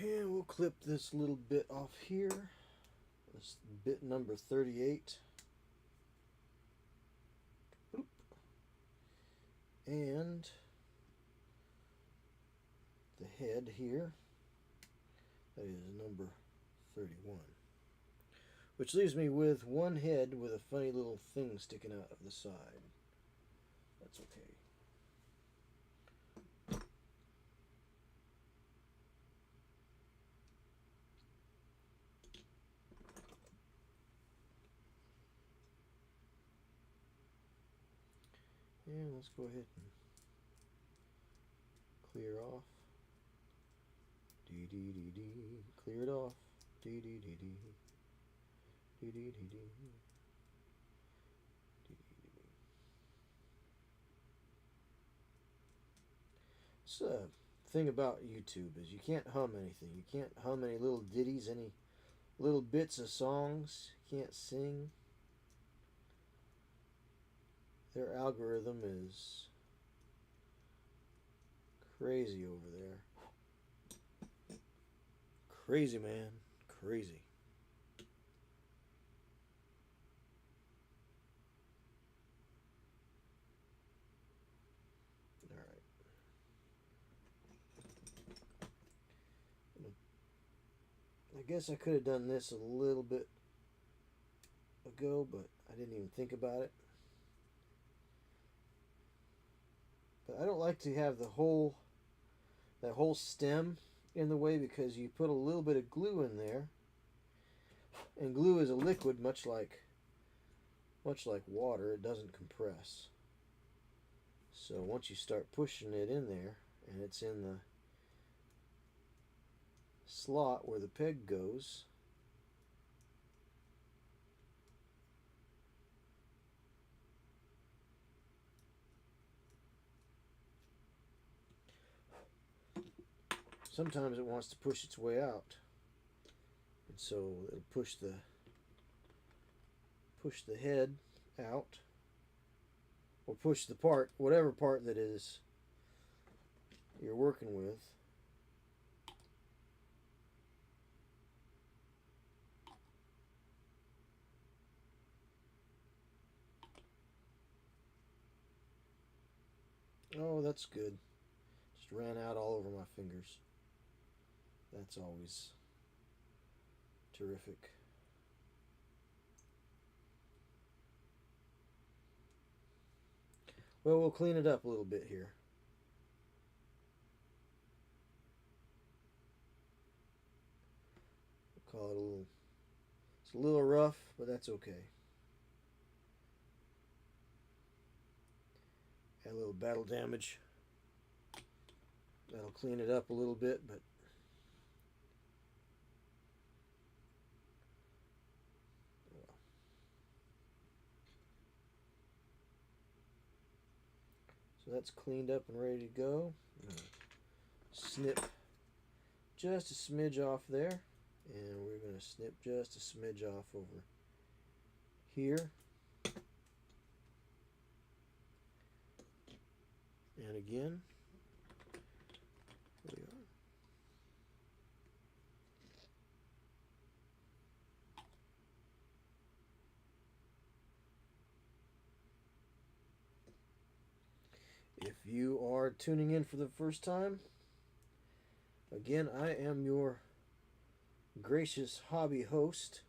And we'll clip this little bit off here. This bit number 38. Oop. And the head here. That is number 31. Which leaves me with one head with a funny little thing sticking out of the side. That's okay. And let's go ahead and clear off. Dee dee dee dee. Clear it off. Dee dee dee dee. Dee dee dee dee. So, the thing about YouTube is you can't hum anything. You can't hum any little ditties, any little bits of songs. You can't sing. Their algorithm is crazy over there. Crazy, man. Crazy. Alright. I guess I could have done this a little bit ago, but I didn't even think about it. But I don't like to have that whole stem in the way, because you put a little bit of glue in there, and glue is a liquid, much like water. It doesn't compress. So once you start pushing it in there, and it's in the slot where the peg goes, sometimes it wants to push its way out, and so it'll push the head out, or push the part, whatever part that is you're working with. Oh, that's good. Just ran out all over my fingers. That's always terrific. Well, we'll clean it up a little bit here. We'll call it a little, it's a little rough, but that's okay. Add a little battle damage. That'll clean it up a little bit, but so that's cleaned up and ready to go. Snip just a smidge off there, and we're going to snip just a smidge off over here. And again, here we are. If you are tuning in for the first time, again, I am your gracious hobby host,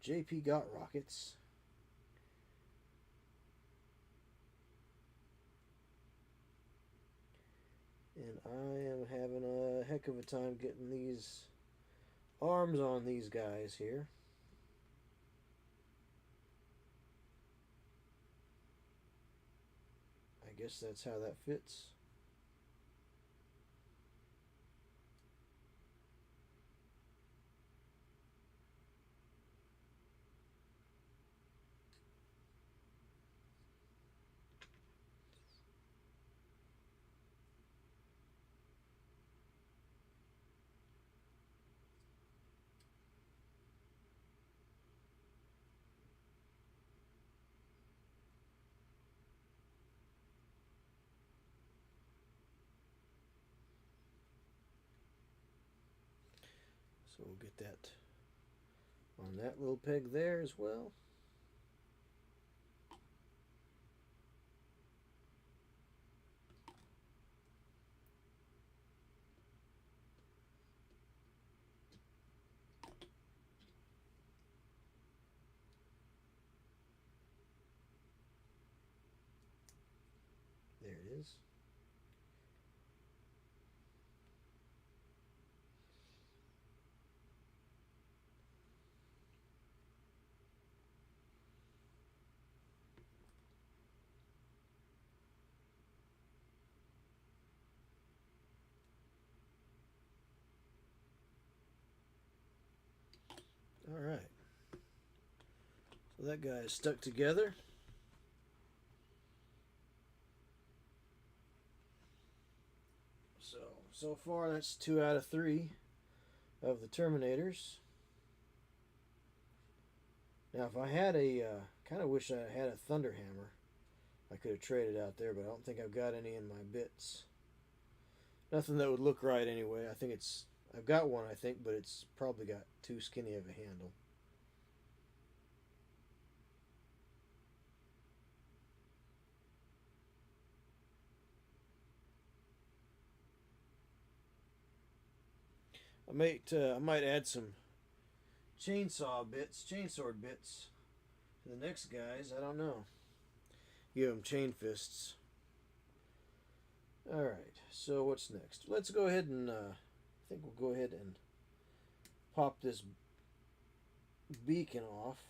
JP Got Rockets. And I am having a heck of a time getting these arms on these guys here. I guess that's how that fits. So we'll get that on that little peg there as well. is. All right. So that guy is stuck together. So far that's 2 out of 3 of the Terminators. Now if I had a, kind of wish I had a Thunder Hammer. I could have traded out there, but I don't think I've got any in my bits. Nothing that would look right anyway. I think it's, I've got one I think, but it's probably got too skinny of a handle. I might add some chainsaw bits, chainsword bits to the next guys. I don't know. Give them chain fists. All right. So what's next? Let's go ahead and I think we'll go ahead and pop this beacon off.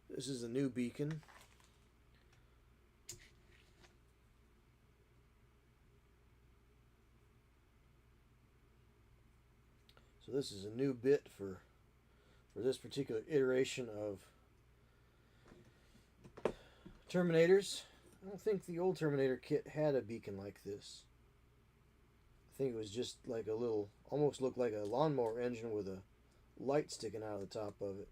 This is a new beacon. So this is a new bit for this particular iteration of Terminators. I don't think the old Terminator kit had a beacon like this. I think it was just like a little, almost looked like a lawnmower engine with a light sticking out of the top of it.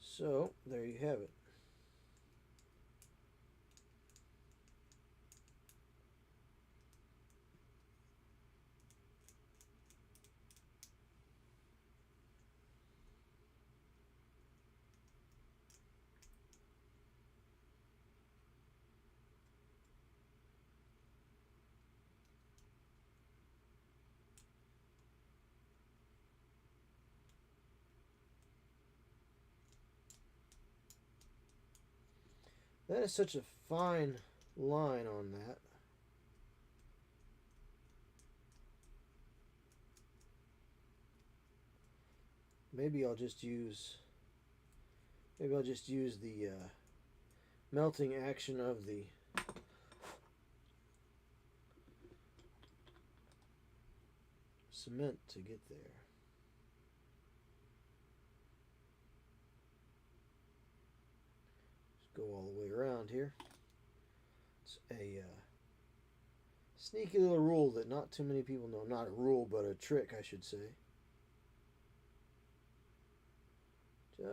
So, there you have it. That is such a fine line on that. Maybe I'll just use the melting action of the cement to get there. Just go all the way around here. It's a sneaky little rule that not too many people know. Not a rule, but a trick, I should say.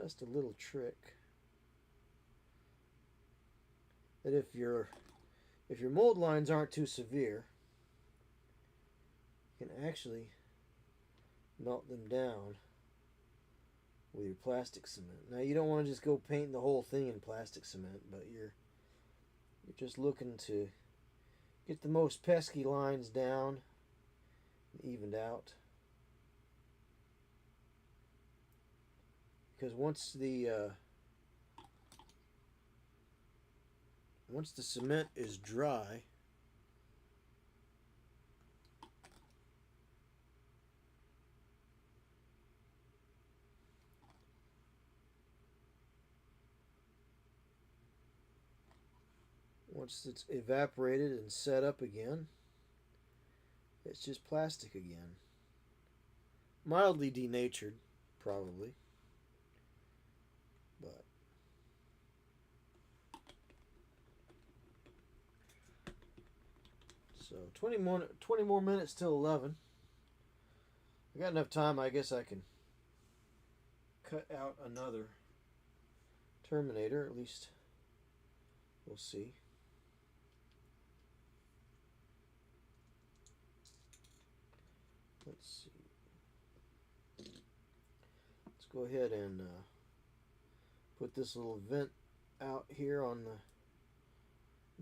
Just a little trick that if your mold lines aren't too severe, you can actually melt them down with your plastic cement. Now you don't want to just go paint the whole thing in plastic cement, but you're just looking to get the most pesky lines down and evened out. Because once the cement is dry, once it's evaporated and set up again, it's just plastic again. Mildly denatured, probably. But so 20 more minutes till 11. I got enough time. I guess I can cut out another Terminator. At least we'll see. Let's see. Let's go ahead and put this little vent out here on the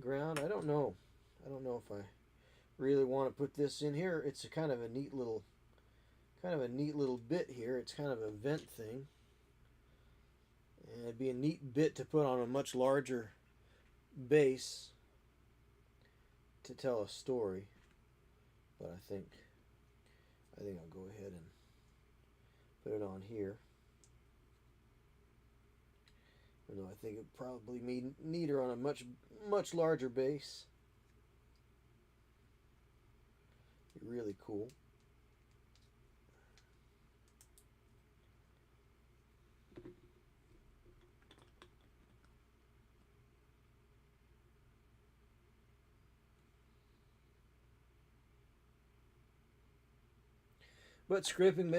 ground. I don't know. I don't know if I really want to put this in here. It's a kind of a neat little bit here. It's kind of a vent thing. And it'd be a neat bit to put on a much larger base to tell a story. But I think I'll go ahead and put it on here. Although I think it'd probably be neater on a much larger base. Be really cool. But scraping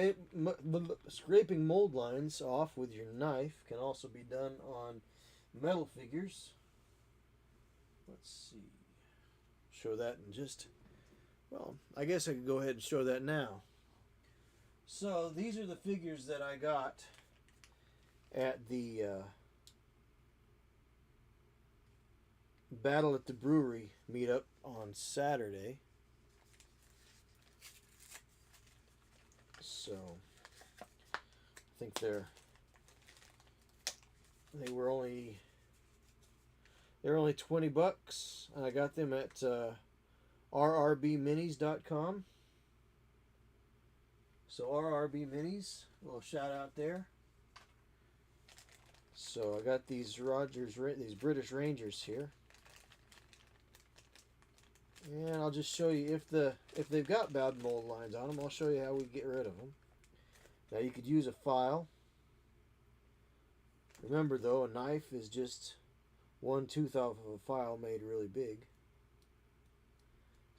mold lines off with your knife can also be done on metal figures. Let's see. Show that in just, well, I guess I could go ahead and show that now. So these are the figures that I got at the Battle at the Brewery meetup on Saturday. So I think they're only $20, and I got them at rrbminis.com. So RRB Minis, a little shout out there. So I got these British Rangers here, and I'll just show you if they've got bad mold lines on them. I'll show you how we get rid of them. Now you could use a file. Remember though, a knife is just one tooth off of a file made really big.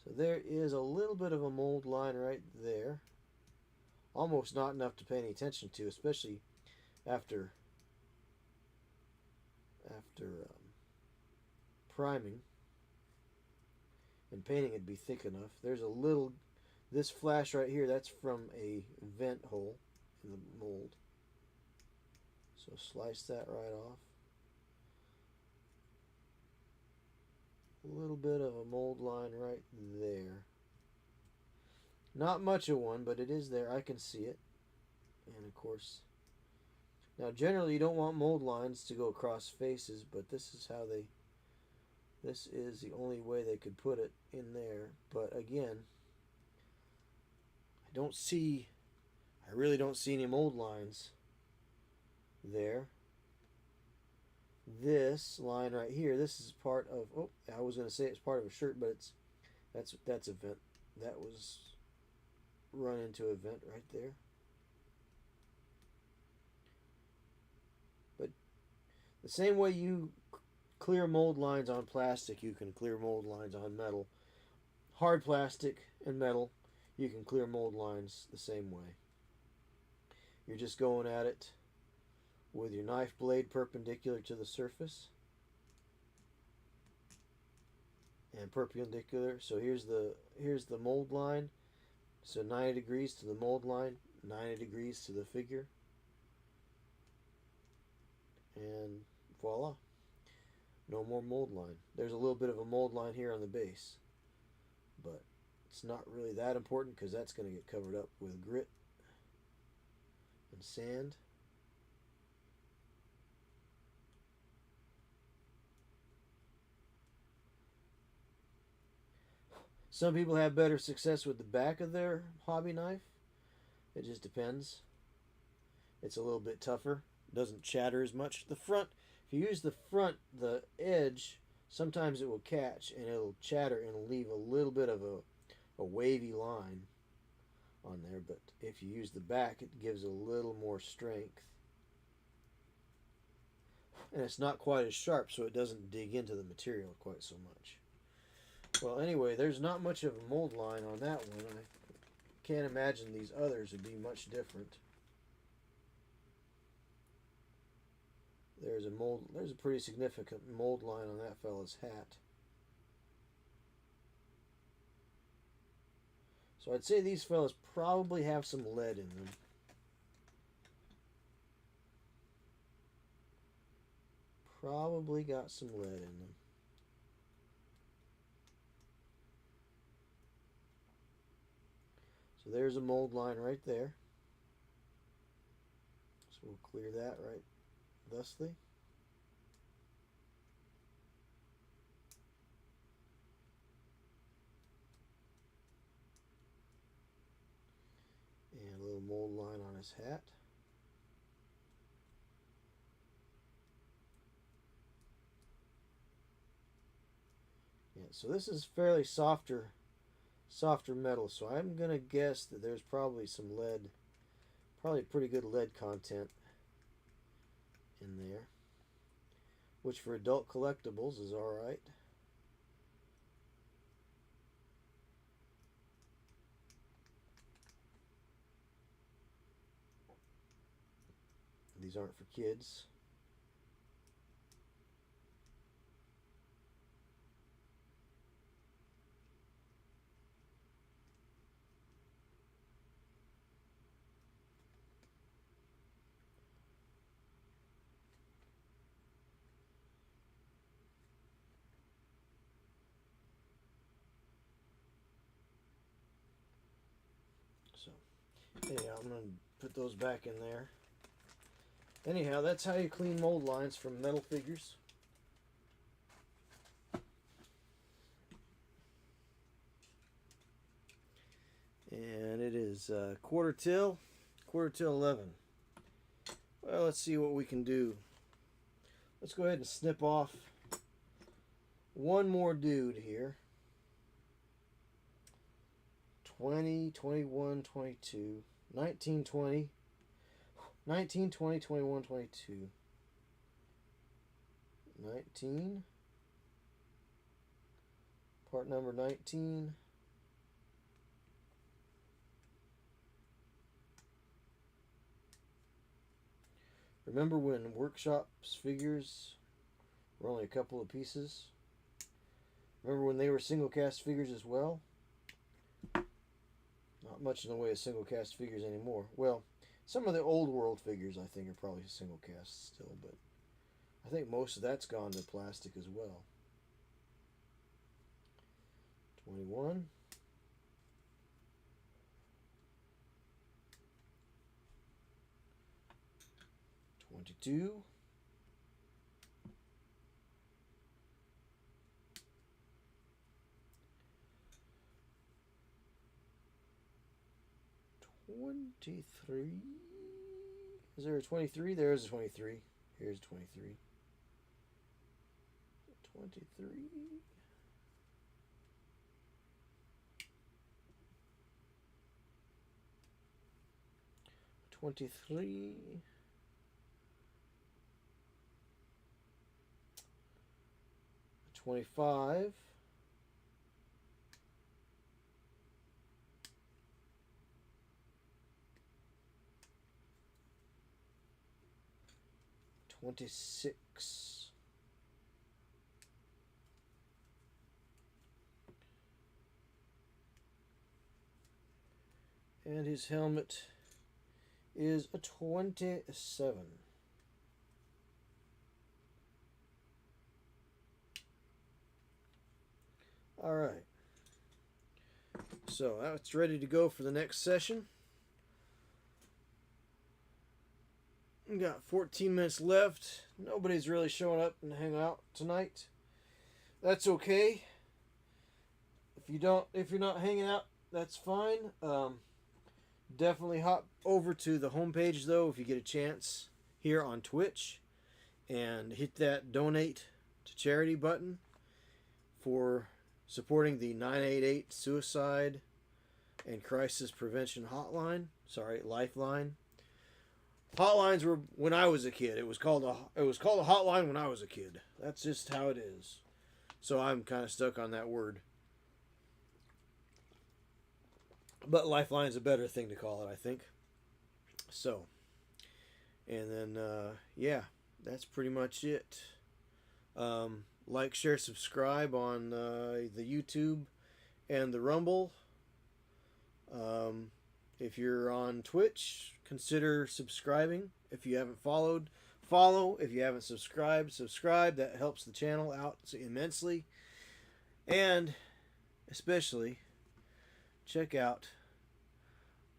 So there is a little bit of a mold line right there. Almost not enough to pay any attention to, especially after priming and painting. It'd be thick enough. There's a little, this flash right here, that's from a vent hole in the mold. So slice that right off. A little bit of a mold line right there. Not much of one, but it is there. I can see it. And of course, now generally you don't want mold lines to go across faces, but this is the only way they could put it in there. But again, I really don't see any mold lines there. This line right here, this is part of, oh, I was going to say it's part of a shirt, but that's a vent. That was run into a vent right there. But the same way you clear mold lines on plastic, you can clear mold lines on metal. Hard plastic and metal, you can clear mold lines the same way. You're just going at it with your knife blade perpendicular to the surface and perpendicular. So here's the mold line. So 90 degrees to the mold line, 90 degrees to the figure, and voila, no more mold line. There's a little bit of a mold line here on the base, but it's not really that important because that's going to get covered up with grit and sand. Some people have better success with the back of their hobby knife. It just depends. It's a little bit tougher. Doesn't chatter as much. The front, if you use the front, the edge, sometimes it will catch and it'll chatter and it'll leave a little bit of a wavy line on there. But if you use the back, it gives a little more strength. And it's not quite as sharp, so it doesn't dig into the material quite so much. Well, anyway, there's not much of a mold line on that one. I can't imagine these others would be much different. There's a pretty significant mold line on that fella's hat. So I'd say these fellas probably have some lead in them. Probably got some lead in them. So there's a mold line right there. So we'll clear that right thusly. And a little mold line on his hat. Yeah, so this is fairly softer metal, so I'm gonna guess that there's probably some lead, probably pretty good lead content in there, which for adult collectibles is alright. These aren't for kids. So, anyhow, I'm going to put those back in there. Anyhow, that's how you clean mold lines from metal figures. And it is quarter till 11. Well, let's see what we can do. Let's go ahead and snip off one more dude here. 20, 21, 22, 19, 20, 19, 20, 21, 22, 19, part number 19, remember when workshops figures were only a couple of pieces? Remember when they were single cast figures as well? Not much in the way of single cast figures anymore. Well, some of the old world figures I think are probably single cast still, but I think most of that's gone to plastic as well. 21. 22. 23. Is there a 23? There is a 23. Here's 23. 23. 23. 25. 26. And his helmet is a 27. All right. So that's ready to go for the next session. We got 14 minutes left. Nobody's really showing up and hang out tonight. That's okay. If you're not hanging out, that's fine. Definitely hop over to the homepage though if you get a chance here on Twitch and hit that donate to charity button for supporting the 988 suicide and crisis prevention lifeline. Hotlines were when I was a kid. It was called a hotline when I was a kid. That's just how it is. So I'm kind of stuck on that word. But Lifeline's a better thing to call it, I think. So, and then, yeah, that's pretty much it. Like, share, subscribe on the YouTube and the Rumble. If you're on Twitch, consider subscribing if you haven't followed. follow. If you haven't subscribed, subscribe. That helps the channel out immensely. And especially check out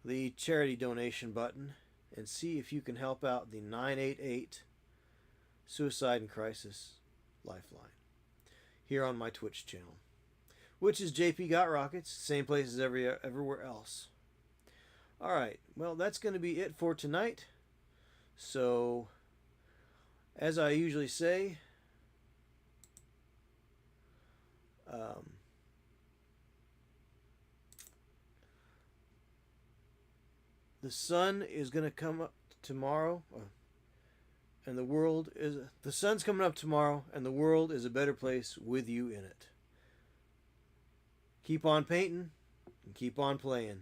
the charity donation button and see if you can help out the 988 Suicide and Crisis Lifeline here on my Twitch channel, which is JP Got Rockets, same place as everywhere else. Alright, well, that's going to be it for tonight. So, as I usually say, the sun is going to come up tomorrow, and the sun's coming up tomorrow, and the world is a better place with you in it. Keep on painting and keep on playing.